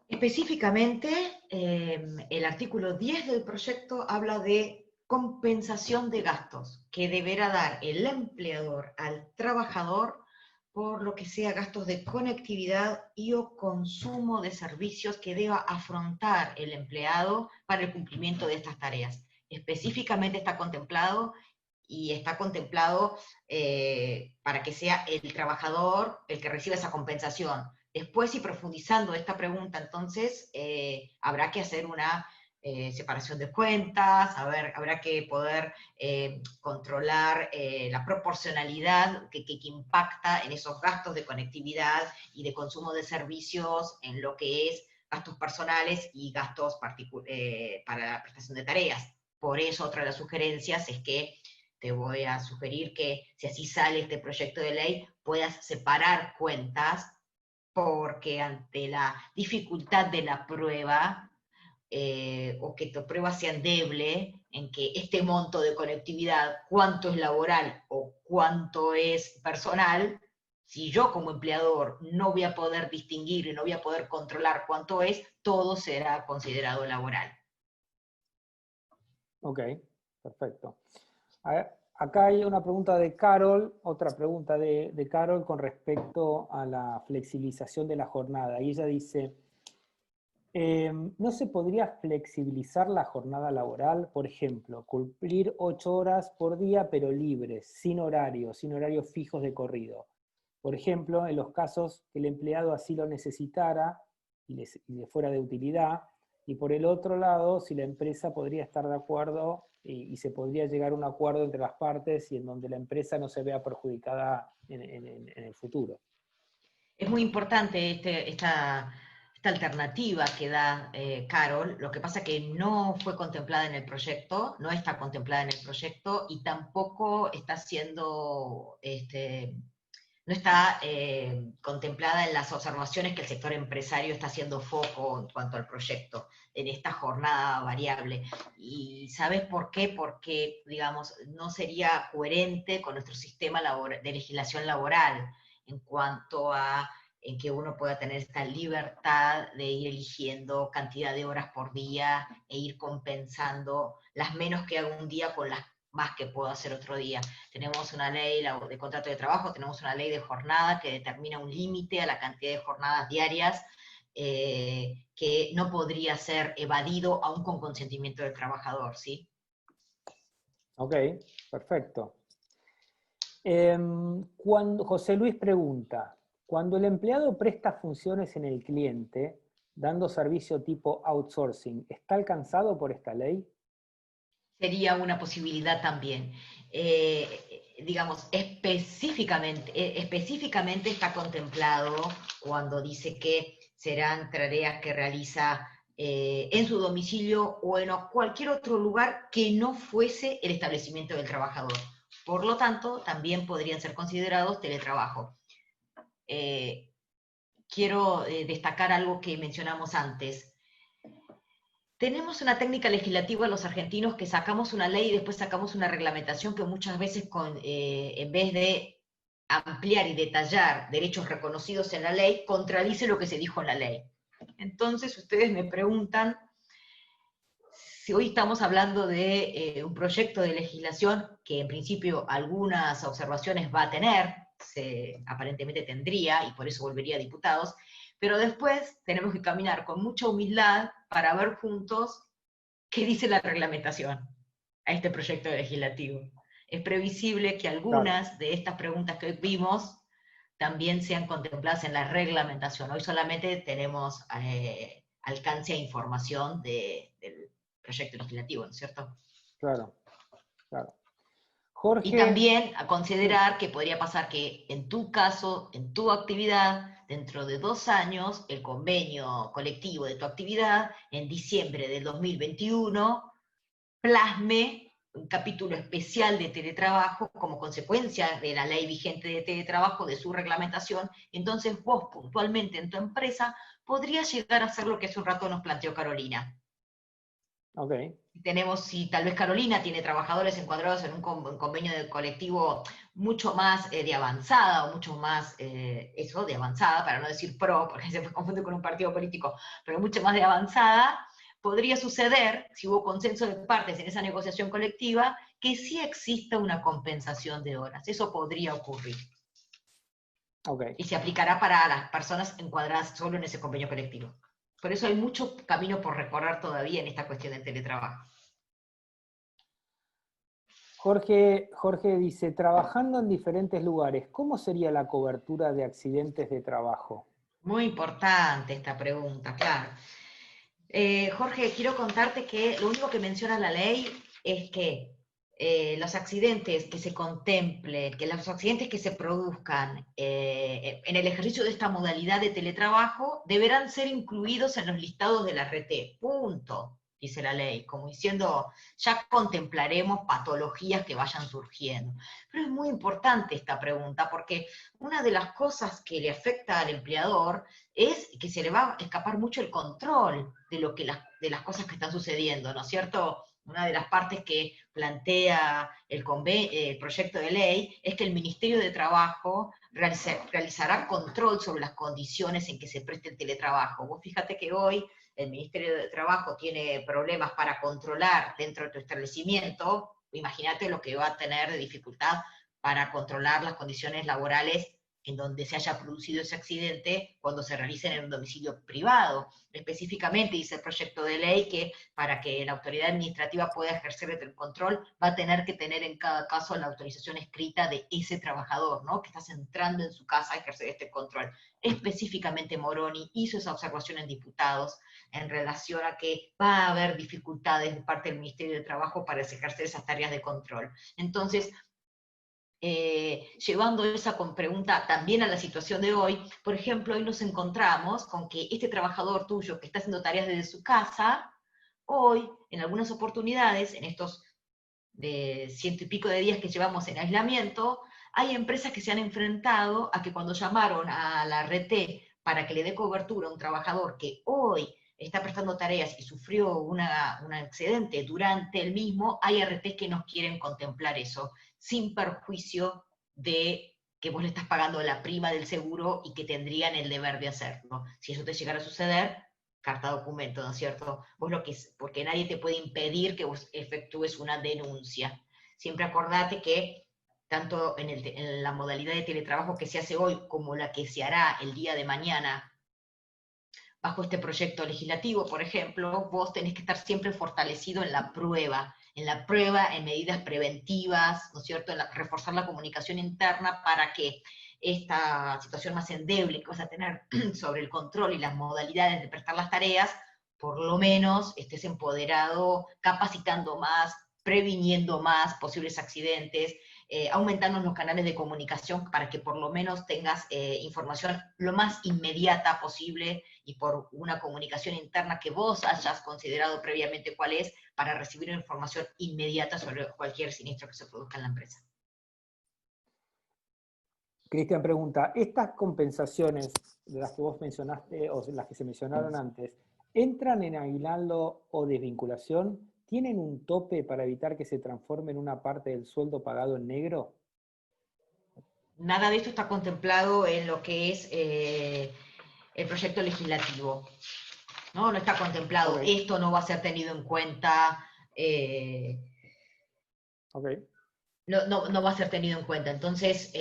Específicamente, el artículo 10 del proyecto habla de compensación de gastos que deberá dar el empleador al trabajador por lo que sea gastos de conectividad y o consumo de servicios que deba afrontar el empleado para el cumplimiento de estas tareas. Específicamente está contemplado para que sea el trabajador el que reciba esa compensación. Después, y profundizando esta pregunta, entonces, habrá que hacer una separación de cuentas, habrá que poder controlar la proporcionalidad que impacta en esos gastos de conectividad y de consumo de servicios en lo que es gastos personales y gastos para la prestación de tareas. Por eso, otra de las sugerencias es que te voy a sugerir que, si así sale este proyecto de ley, puedas separar cuentas, porque ante la dificultad de la prueba, o que tu prueba sea endeble, en que este monto de conectividad, cuánto es laboral o cuánto es personal, si yo como empleador no voy a poder distinguir y no voy a poder controlar cuánto es, todo será considerado laboral. Ok, perfecto. A ver, acá hay una pregunta de Carol, otra pregunta de Carol con respecto a la flexibilización de la jornada. Y ella dice, ¿no se podría flexibilizar la jornada laboral? Por ejemplo, cumplir 8 horas por día, pero libres, sin horarios fijos de corrido. Por ejemplo, en los casos que el empleado así lo necesitara y le fuera de utilidad. Y por el otro lado, si la empresa podría estar de acuerdo y se podría llegar a un acuerdo entre las partes y en donde la empresa no se vea perjudicada en el futuro. Es muy importante esta alternativa que da Carol. Lo que pasa que no fue contemplada en el proyecto, no está contemplada en el proyecto y tampoco está siendo, no está contemplada en las observaciones que el sector empresario está haciendo foco en cuanto al proyecto, en esta jornada variable. ¿Y sabes por qué? Porque, digamos, no sería coherente con nuestro sistema de legislación laboral en cuanto a en que uno pueda tener esta libertad de ir eligiendo cantidad de horas por día e ir compensando las menos que hago un día con las más que puedo hacer otro día. Tenemos una ley de contrato de trabajo, tenemos una ley de jornada que determina un límite a la cantidad de jornadas diarias que no podría ser evadido aún con consentimiento del trabajador, ¿sí? Ok, perfecto. José Luis pregunta, cuando el empleado presta funciones en el cliente, dando servicio tipo outsourcing, ¿está alcanzado por esta ley? Sería una posibilidad también. Digamos, específicamente está contemplado cuando dice que serán tareas que realiza en su domicilio o en cualquier otro lugar que no fuese el establecimiento del trabajador. Por lo tanto, también podrían ser considerados teletrabajo. Quiero destacar algo que mencionamos antes. Tenemos una técnica legislativa los argentinos que sacamos una ley y después sacamos una reglamentación que muchas veces en vez de ampliar y detallar derechos reconocidos en la ley, contradice lo que se dijo en la ley. Entonces ustedes me preguntan si hoy estamos hablando de un proyecto de legislación que en principio algunas observaciones va a tener, aparentemente tendría, y por eso volvería a diputados, pero después tenemos que caminar con mucha humildad para ver juntos qué dice la reglamentación a este proyecto legislativo. Es previsible que algunas de estas preguntas que hoy vimos también sean contempladas en la reglamentación. Hoy solamente tenemos alcance a información del proyecto legislativo, ¿no es cierto? Claro, claro. Y Jorge. también a considerar que podría pasar que en tu caso, en tu actividad, dentro de 2 años, el convenio colectivo de tu actividad, en diciembre del 2021, plasme un capítulo especial de teletrabajo como consecuencia de la ley vigente de teletrabajo, de su reglamentación. Entonces vos puntualmente en tu empresa podrías llegar a hacer lo que hace un rato nos planteó Carolina. Ok, tenemos, si tal vez Carolina tiene trabajadores encuadrados en un convenio de colectivo mucho más de avanzada, o mucho más, eso, de avanzada, para no decir pro, porque se confunde con un partido político, pero mucho más de avanzada, podría suceder, si hubo consenso de partes en esa negociación colectiva, que sí exista una compensación de horas. Eso podría ocurrir. Okay. Y se aplicará para las personas encuadradas solo en ese convenio colectivo. Por eso hay mucho camino por recorrer todavía en esta cuestión del teletrabajo. Jorge dice, trabajando en diferentes lugares, ¿cómo sería la cobertura de accidentes de trabajo? Muy importante esta pregunta, claro. Jorge, quiero contarte que lo único que menciona la ley es que los accidentes que se contemplen, que los accidentes que se produzcan en el ejercicio de esta modalidad de teletrabajo deberán ser incluidos en los listados de la RT. Punto, dice la ley, como diciendo, ya contemplaremos patologías que vayan surgiendo. Pero es muy importante esta pregunta, porque una de las cosas que le afecta al empleador es que se le va a escapar mucho el control de las cosas que están sucediendo, ¿no es cierto? Una de las partes que plantea el proyecto de ley es que el Ministerio de Trabajo realizará control sobre las condiciones en que se preste el teletrabajo. Vos fíjate que hoy el Ministerio de Trabajo tiene problemas para controlar dentro de tu establecimiento, imagínate lo que va a tener de dificultad para controlar las condiciones laborales en donde se haya producido ese accidente cuando se realicen en un domicilio privado. Específicamente dice el proyecto de ley que para que la autoridad administrativa pueda ejercer el control va a tener que tener en cada caso la autorización escrita de ese trabajador, ¿no? Que está entrando en su casa a ejercer este control. Específicamente Moroni hizo esa observación en diputados en relación a que va a haber dificultades de parte del Ministerio de Trabajo para ejercer esas tareas de control. Entonces, llevando esa pregunta también a la situación de hoy, por ejemplo, hoy nos encontramos con que este trabajador tuyo que está haciendo tareas desde su casa, hoy, en algunas oportunidades, en estos de 100 y pico de días que llevamos en aislamiento, hay empresas que se han enfrentado a que cuando llamaron a la RT para que le dé cobertura a un trabajador que hoy está prestando tareas y sufrió un accidente durante el mismo, hay RT que no quieren contemplar eso, sin perjuicio de que vos le estás pagando la prima del seguro y que tendrían el deber de hacerlo. Si eso te llegara a suceder, carta documento, ¿no es cierto? Vos lo que es, porque nadie te puede impedir que vos efectúes una denuncia. Siempre acordate que tanto en la modalidad de teletrabajo que se hace hoy como la que se hará el día de mañana bajo este proyecto legislativo, por ejemplo, vos tenés que estar siempre fortalecido en la prueba, en medidas preventivas, ¿no es cierto?, en reforzar la comunicación interna para que esta situación más endeble que vas a tener sobre el control y las modalidades de prestar las tareas, por lo menos estés empoderado, capacitando más, previniendo más posibles accidentes, aumentando los canales de comunicación para que por lo menos tengas información lo más inmediata posible y por una comunicación interna que vos hayas considerado previamente cuál es, para recibir información inmediata sobre cualquier siniestro que se produzca en la empresa. Cristian pregunta, ¿estas compensaciones de las que vos mencionaste o las que se mencionaron antes, entran en aguinaldo o desvinculación? ¿Tienen un tope para evitar que se transforme en una parte del sueldo pagado en negro? Nada de esto está contemplado en lo que es el proyecto legislativo. No está contemplado. Okay. Esto no va a ser tenido en cuenta. Okay. No va a ser tenido en cuenta. Entonces,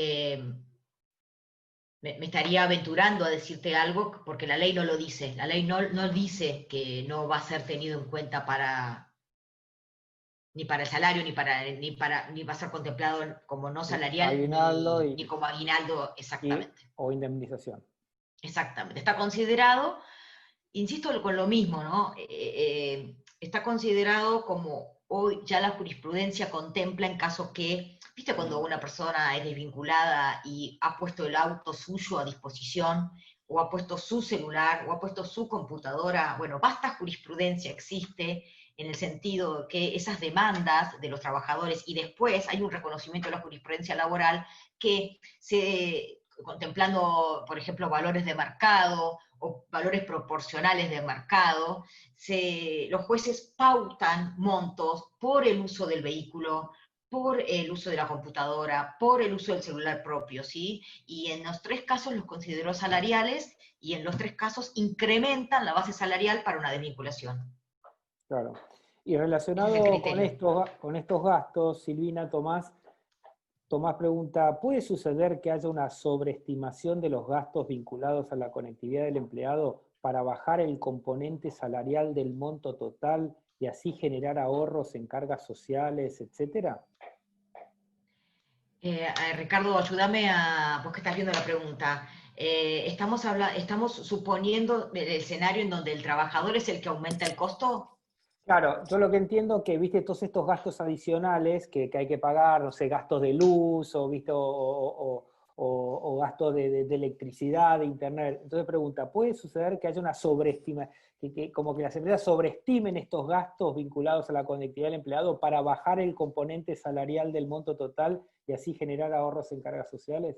me estaría aventurando a decirte algo porque la ley no lo dice. La ley no dice que no va a ser tenido en cuenta ni para el salario, ni va a ser contemplado como no salarial, ni como aguinaldo, exactamente. O indemnización. Exactamente. Está considerado, insisto con lo mismo, ¿no? Está considerado como hoy ya la jurisprudencia contempla en caso que, ¿viste cuando una persona es desvinculada y ha puesto el auto suyo a disposición, o ha puesto su celular, o ha puesto su computadora? Bueno, vasta jurisprudencia existe en el sentido que esas demandas de los trabajadores, y después hay un reconocimiento de la jurisprudencia laboral que contemplando, por ejemplo, valores de mercado o valores proporcionales de mercado, los jueces pautan montos por el uso del vehículo, por el uso de la computadora, por el uso del celular propio, ¿sí? Y en los 3 casos los consideró salariales y en los 3 casos incrementan la base salarial para una desvinculación. Claro. Y Ese es el relacionado criterio. con estos gastos, Silvina, Tomás pregunta, ¿puede suceder que haya una sobreestimación de los gastos vinculados a la conectividad del empleado para bajar el componente salarial del monto total y así generar ahorros en cargas sociales, etcétera? Ricardo, ayúdame a vos que estás viendo la pregunta. Estamos suponiendo el escenario en donde el trabajador es el que aumenta el costo. Claro, yo lo que entiendo que, viste, todos estos gastos adicionales que hay que pagar, no sé, gastos de luz, o, viste, o gastos de electricidad, de internet. Entonces pregunta, ¿puede suceder que haya una sobreestima, como que las empresas sobreestimen estos gastos vinculados a la conectividad del empleado para bajar el componente salarial del monto total y así generar ahorros en cargas sociales?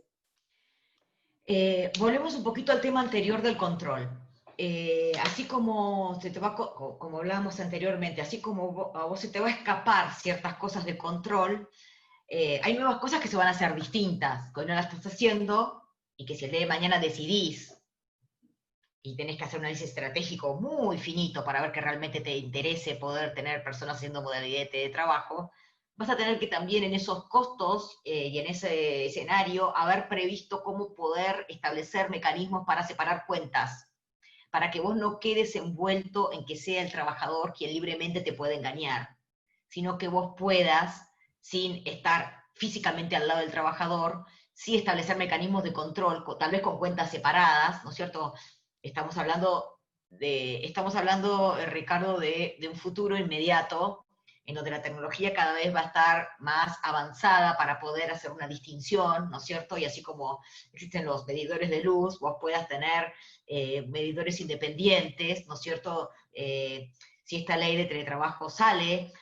Volvemos un poquito al tema anterior del control. Así como se te va, como hablábamos anteriormente, así como a vos se te va a escapar ciertas cosas de control, hay nuevas cosas que se van a hacer distintas, que hoy no las estás haciendo, y que si el día de mañana decidís y tenés que hacer un análisis estratégico muy finito para ver que realmente te interese poder tener personas haciendo modalidad de teletrabajo, vas a tener que también en esos costos y en ese escenario haber previsto cómo poder establecer mecanismos para separar cuentas, para que vos no quedes envuelto en que sea el trabajador quien libremente te puede engañar, sino que vos puedas, sin estar físicamente al lado del trabajador, sí establecer mecanismos de control, tal vez con cuentas separadas, ¿no es cierto? Estamos hablando, Ricardo, de un futuro inmediato en donde la tecnología cada vez va a estar más avanzada para poder hacer una distinción, ¿no es cierto? Y así como existen los medidores de luz, vos puedas tener medidores independientes, ¿no es cierto? Si esta ley de teletrabajo sale,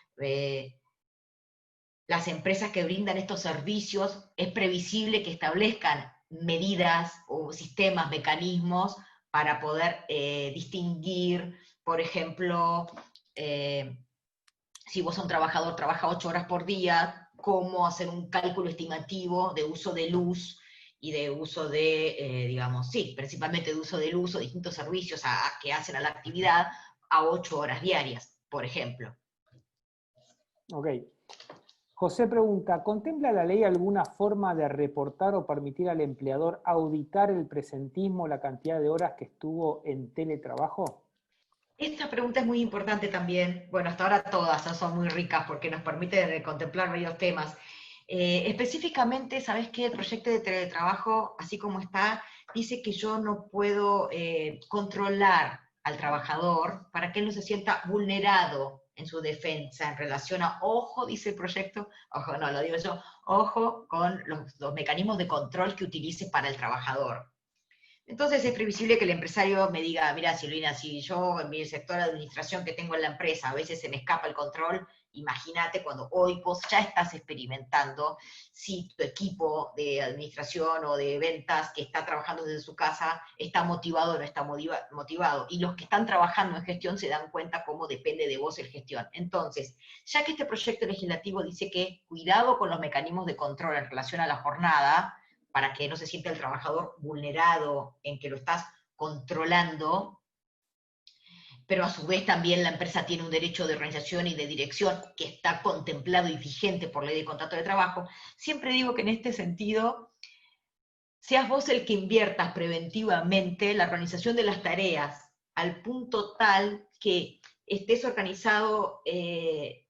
las empresas que brindan estos servicios es previsible que establezcan medidas o sistemas, mecanismos para poder distinguir, por ejemplo, si vos sos un trabajador, trabaja 8 horas por día, cómo hacer un cálculo estimativo de uso de luz y de uso de, digamos, sí, principalmente de uso de luz o distintos servicios que hacen a la actividad a 8 horas diarias, por ejemplo. Ok. José pregunta, ¿contempla la ley alguna forma de reportar o permitir al empleador auditar el presentismo, la cantidad de horas que estuvo en teletrabajo? Esta pregunta es muy importante también. Bueno, hasta ahora todas son muy ricas porque nos permiten contemplar varios temas. Específicamente, ¿sabes qué? El proyecto de teletrabajo, así como está, dice que yo no puedo controlar al trabajador para que él no se sienta vulnerado en su defensa en relación a, ojo, dice el proyecto, ojo, no, lo digo yo, ojo con los mecanismos de control que utilice para el trabajador. Entonces es previsible que el empresario me diga, mira Silvina, si yo en mi sector de administración que tengo en la empresa a veces se me escapa el control, imagínate cuando hoy vos ya estás experimentando si tu equipo de administración o de ventas que está trabajando desde su casa está motivado o no está motivado. Y los que están trabajando en gestión se dan cuenta cómo depende de vos el gestión. Entonces, ya que este proyecto legislativo dice que cuidado con los mecanismos de control en relación a la jornada, para que no se sienta el trabajador vulnerado en que lo estás controlando, pero a su vez también la empresa tiene un derecho de organización y de dirección que está contemplado y vigente por ley de contrato de trabajo. Siempre digo que en este sentido, seas vos el que inviertas preventivamente la organización de las tareas al punto tal que estés organizado, que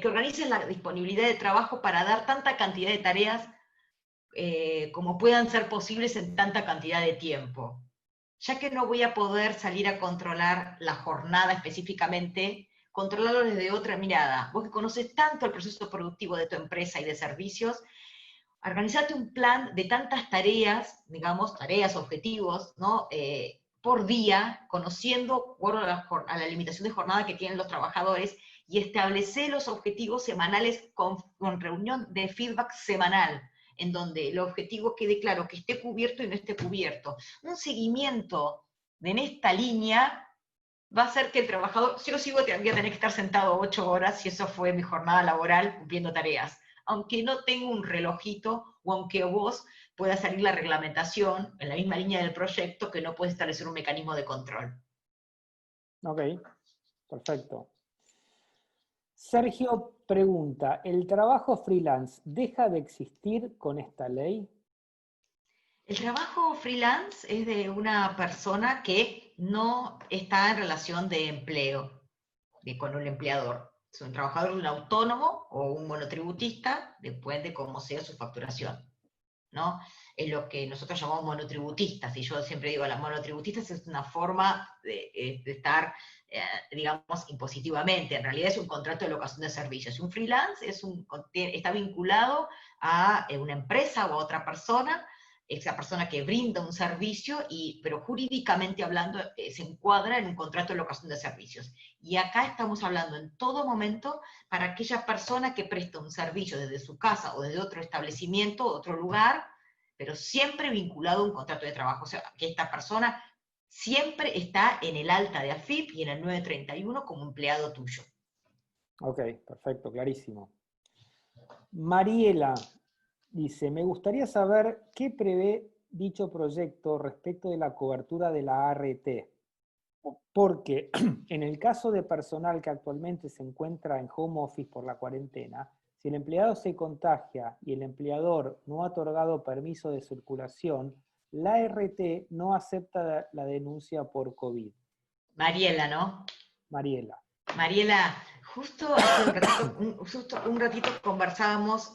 organices la disponibilidad de trabajo para dar tanta cantidad de tareas como puedan ser posibles en tanta cantidad de tiempo. Ya que no voy a poder salir a controlar la jornada específicamente, controlarlo desde otra mirada. Vos que conoces tanto el proceso productivo de tu empresa y de servicios, organizate un plan de tantas tareas, digamos, tareas, objetivos, ¿no? Por día, conociendo a la limitación de jornada que tienen los trabajadores, y establecer los objetivos semanales con reunión de feedback semanal. en donde el objetivo quede claro, que esté cubierto y no esté cubierto. Un seguimiento en esta línea va a hacer que el trabajador, yo sigo, voy a tener que estar sentado 8 horas si eso fue mi jornada laboral cumpliendo tareas, aunque no tengo un relojito o aunque vos pueda salir la reglamentación en la misma línea del proyecto que no puede establecer un mecanismo de control. Ok, perfecto. Sergio pregunta, ¿el trabajo freelance deja de existir con esta ley? El trabajo freelance es de una persona que no está en relación de empleo con un empleador. Es un trabajador, un autónomo o un monotributista, depende de cómo sea su facturación, ¿no? Es lo que nosotros llamamos monotributistas, y yo siempre digo, las monotributistas es una forma de estar, digamos, impositivamente. En realidad es un contrato de locación de servicios. Un freelance está vinculado a una empresa o a otra persona, esa persona que brinda un servicio, pero jurídicamente hablando se encuadra en un contrato de locación de servicios. Y acá estamos hablando en todo momento para aquella persona que presta un servicio desde su casa o desde otro establecimiento, otro lugar, pero siempre vinculado a un contrato de trabajo. O sea, que esta persona siempre está en el alta de AFIP y en el 931 como empleado tuyo. Ok, perfecto, clarísimo. Mariela dice, me gustaría saber qué prevé dicho proyecto respecto de la cobertura de la ART, porque en el caso de personal que actualmente se encuentra en home office por la cuarentena, si el empleado se contagia y el empleador no ha otorgado permiso de circulación, la ART no acepta la denuncia por COVID. Mariela, ¿no? Mariela. Mariela, justo hace un ratito conversábamos,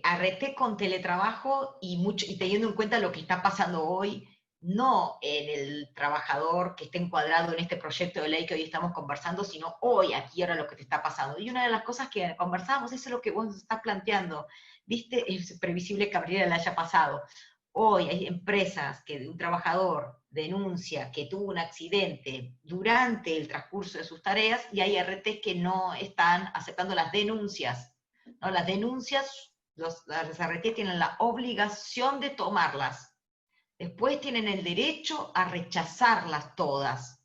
arreté con teletrabajo y teniendo en cuenta lo que está pasando hoy, no en el trabajador que está encuadrado en este proyecto de ley que hoy estamos conversando, sino hoy, aquí, ahora lo que te está pasando. Y una de las cosas que conversamos es lo que vos estás planteando. ¿Viste? Es previsible que a Gabriela le haya pasado. Hoy hay empresas que un trabajador denuncia que tuvo un accidente durante el transcurso de sus tareas y hay RTs que no están aceptando las denuncias, ¿no? Las denuncias, las RT tienen la obligación de tomarlas. Después tienen el derecho a rechazarlas todas,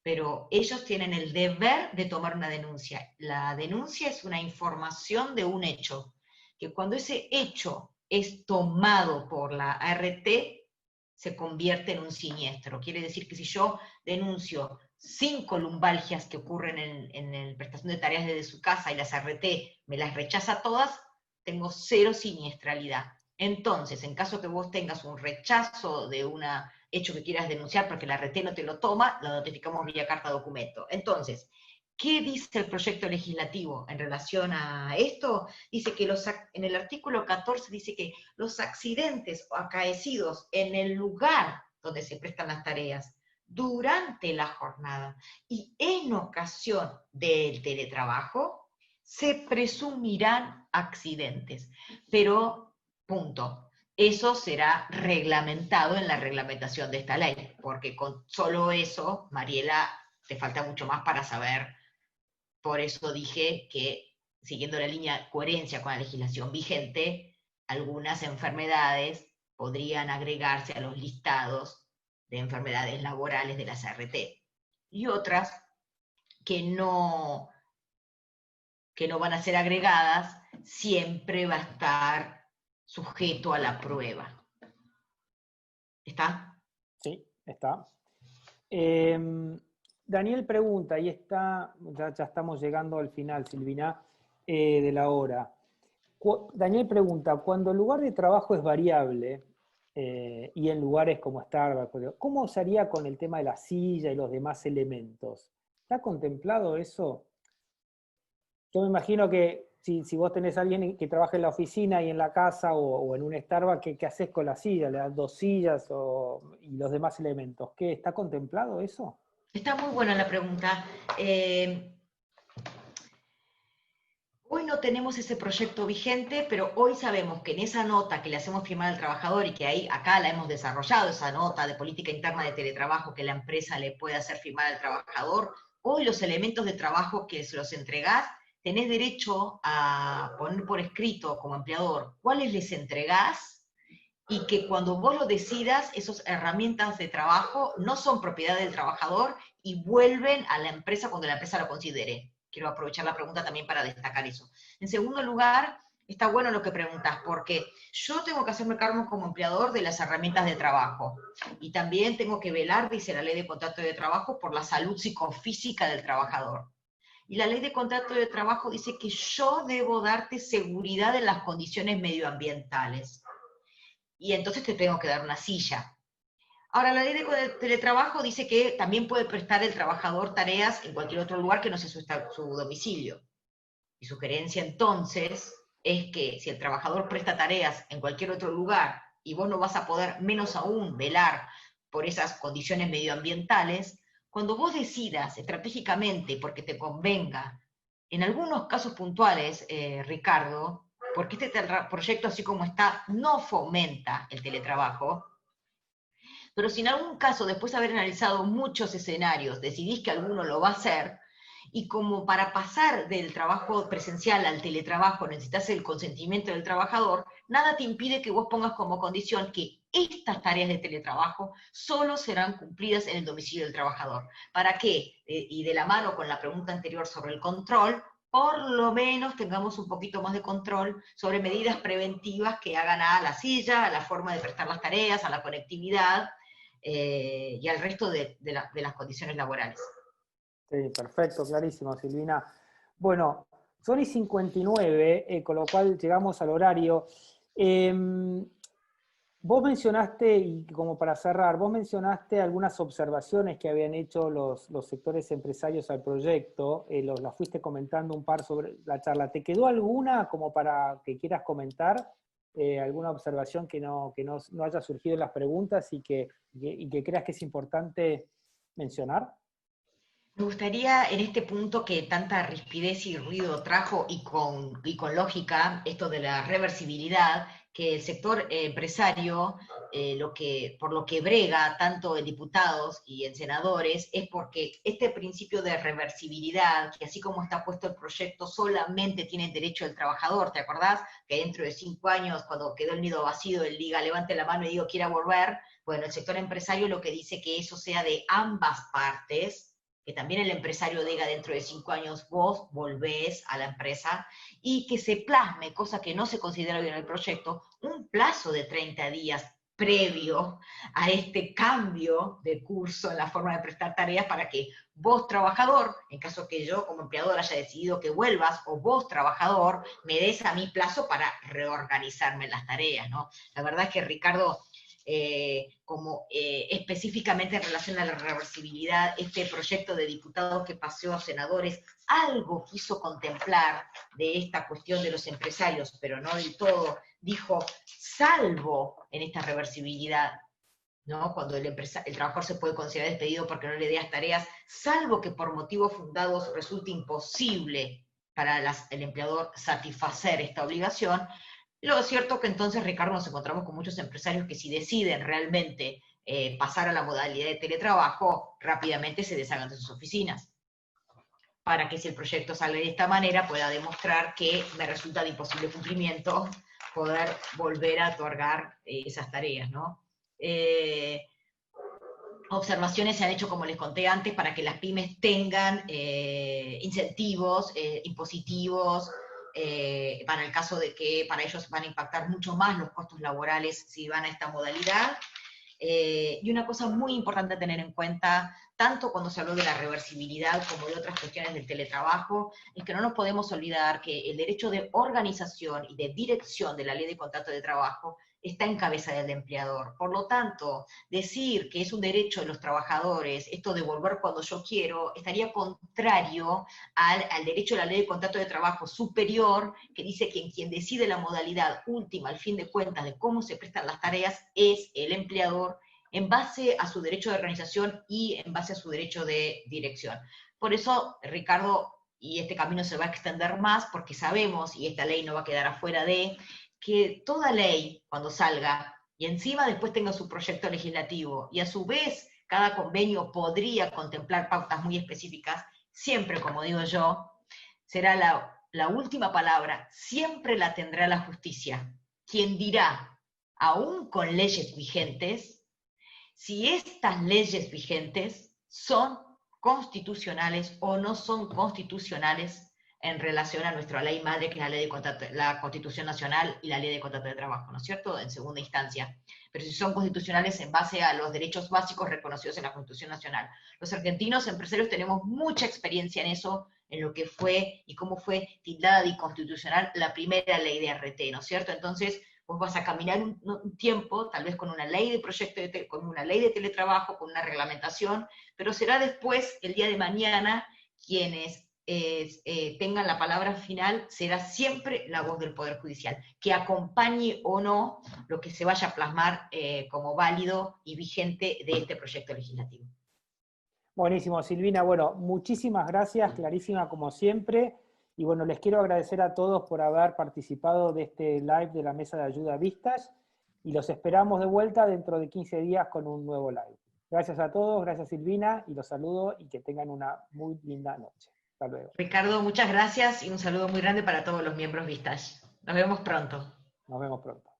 pero ellos tienen el deber de tomar una denuncia. La denuncia es una información de un hecho, que cuando ese hecho es tomado por la ART, se convierte en un siniestro. Quiere decir que si yo denuncio 5 lumbalgias que ocurren en la prestación de tareas desde su casa y las ART me las rechaza todas, tengo 0 siniestralidad. Entonces, en caso que vos tengas un rechazo de un hecho que quieras denunciar porque la ART no te lo toma, lo notificamos vía carta documento. Entonces, ¿qué dice el proyecto legislativo en relación a esto? Dice que en el artículo 14 dice que los accidentes acaecidos en el lugar donde se prestan las tareas durante la jornada y en ocasión del teletrabajo se presumirán accidentes. Pero, punto. Eso será reglamentado en la reglamentación de esta ley, porque con solo eso, Mariela, te falta mucho más para saber. Por eso dije que, siguiendo la línea de coherencia con la legislación vigente, algunas enfermedades podrían agregarse a los listados de enfermedades laborales de las ART. Y otras que no van a ser agregadas, siempre va a estar sujeto a la prueba. ¿Está? Sí, está. Daniel pregunta, y está, ya estamos llegando al final, Silvina, de la hora. Daniel pregunta, cuando el lugar de trabajo es variable, y en lugares como Starbucks, ¿cómo se haría con el tema de la silla y los demás elementos? ¿Está contemplado eso? Yo me imagino que si vos tenés a alguien que trabaja en la oficina y en la casa o en un Starbucks, ¿qué haces con la silla? ¿Le das 2 sillas y los demás elementos? ¿Qué, está contemplado eso? Está muy buena la pregunta. Hoy no tenemos ese proyecto vigente, pero hoy sabemos que en esa nota que le hacemos firmar al trabajador y que acá la hemos desarrollado, esa nota de política interna de teletrabajo que la empresa le puede hacer firmar al trabajador, hoy los elementos de trabajo que se los entregás tenés derecho a poner por escrito como empleador cuáles les entregás, y que cuando vos lo decidas, esas herramientas de trabajo no son propiedad del trabajador y vuelven a la empresa cuando la empresa lo considere. Quiero aprovechar la pregunta también para destacar eso. En segundo lugar, está bueno lo que preguntas, porque yo tengo que hacerme cargo como empleador de las herramientas de trabajo. Y también tengo que velar, dice la ley de contrato de trabajo, por la salud psicofísica del trabajador. Y la ley de contrato de trabajo dice que yo debo darte seguridad en las condiciones medioambientales. Y entonces te tengo que dar una silla. Ahora, la ley de teletrabajo dice que también puede prestar el trabajador tareas en cualquier otro lugar que no sea su domicilio. Mi sugerencia entonces es que si el trabajador presta tareas en cualquier otro lugar y vos no vas a poder, menos aún, velar por esas condiciones medioambientales, cuando vos decidas estratégicamente, porque te convenga, en algunos casos puntuales, Ricardo, porque este proyecto así como está no fomenta el teletrabajo, pero si en algún caso, después de haber analizado muchos escenarios, decidís que alguno lo va a hacer, y como para pasar del trabajo presencial al teletrabajo necesitas el consentimiento del trabajador, nada te impide que vos pongas como condición que estas tareas de teletrabajo solo serán cumplidas en el domicilio del trabajador. ¿Para qué? Y de la mano con la pregunta anterior sobre el control, por lo menos tengamos un poquito más de control sobre medidas preventivas que hagan a la silla, a la forma de prestar las tareas, a la conectividad y al resto de las condiciones laborales. Sí, perfecto, clarísimo, Silvina. Bueno, son y 59, con lo cual llegamos al horario. Vos mencionaste, y como para cerrar, vos mencionaste algunas observaciones que habían hecho los sectores empresarios al proyecto, las fuiste comentando un par sobre la charla. ¿Te quedó alguna como para que quieras comentar? ¿Alguna observación que no haya surgido en las preguntas y que creas que es importante mencionar? Me gustaría en este punto que tanta rispidez y ruido trajo y con lógica esto de la reversibilidad, que el sector empresario por lo que brega tanto en diputados y en senadores es porque este principio de reversibilidad, que así como está puesto el proyecto, solamente tiene derecho el trabajador. ¿Te acordás que dentro de 5 años, cuando quedó el nido vacío, él diga, levante la mano y digo, quiera volver? Bueno, el sector empresario lo que dice que eso sea de ambas partes, que también el empresario diga dentro de 5 años vos volvés a la empresa, y que se plasme, cosa que no se considera hoy en el proyecto, un plazo de 30 días previo a este cambio de curso en la forma de prestar tareas para que vos, trabajador, en caso que yo como empleador haya decidido que vuelvas, o vos, trabajador, me des a mi plazo para reorganizarme en las tareas, ¿no? La verdad es que, Ricardo, específicamente en relación a la reversibilidad, este proyecto de diputados que pasó a senadores algo quiso contemplar de esta cuestión de los empresarios, pero no del todo. Dijo, salvo en esta reversibilidad, ¿no? Cuando el trabajador se puede considerar despedido porque no le dé las tareas, salvo que por motivos fundados resulte imposible para el empleador satisfacer esta obligación. Lo cierto que entonces, Ricardo, nos encontramos con muchos empresarios que si deciden realmente pasar a la modalidad de teletrabajo, rápidamente se deshagan de sus oficinas, para que si el proyecto sale de esta manera pueda demostrar que me resulta de imposible cumplimiento poder volver a otorgar esas tareas, ¿no? Observaciones se han hecho, como les conté antes, para que las pymes tengan incentivos impositivos, para el caso de que para ellos van a impactar mucho más los costos laborales si van a esta modalidad. Y una cosa muy importante a tener en cuenta, tanto cuando se habló de la reversibilidad como de otras cuestiones del teletrabajo, es que no nos podemos olvidar que el derecho de organización y de dirección de la ley de contrato de trabajo está en cabeza del empleador. Por lo tanto, decir que es un derecho de los trabajadores, esto de volver cuando yo quiero, estaría contrario al derecho de la ley de contrato de trabajo superior, que dice que quien decide la modalidad última, al fin de cuentas, de cómo se prestan las tareas, es el empleador, en base a su derecho de organización y en base a su derecho de dirección. Por eso, Ricardo, y este camino se va a extender más, porque sabemos, y esta ley no va a quedar afuera de, que toda ley, cuando salga, y encima después tenga su proyecto legislativo, y a su vez cada convenio podría contemplar pautas muy específicas, siempre, como digo yo, será la última palabra siempre la tendrá la justicia, quien dirá, aún con leyes vigentes, si estas leyes vigentes son constitucionales o no son constitucionales en relación a nuestra ley madre, que es la ley de contrato, la Constitución Nacional y la ley de contrato de trabajo, ¿no es cierto?, en segunda instancia. Pero si son constitucionales en base a los derechos básicos reconocidos en la Constitución Nacional. Los argentinos empresarios tenemos mucha experiencia en eso, en lo que fue y cómo fue tildada de inconstitucional la primera ley de RT, ¿no es cierto? Entonces, vos vas a caminar un tiempo, tal vez con una ley de proyecto, con una ley de teletrabajo, con una reglamentación, pero será después, el día de mañana, quienes tengan la palabra final, será siempre la voz del Poder Judicial, que acompañe o no lo que se vaya a plasmar como válido y vigente de este proyecto legislativo. Buenísimo, Silvina. Bueno, muchísimas gracias, clarísima como siempre. Y bueno, les quiero agradecer a todos por haber participado de este live de la Mesa de Ayuda a Vistas, y los esperamos de vuelta dentro de 15 días con un nuevo live. Gracias a todos, gracias Silvina, y los saludo y que tengan una muy linda noche. Hasta luego. Ricardo, muchas gracias y un saludo muy grande para todos los miembros Vistage. Nos vemos pronto. Nos vemos pronto.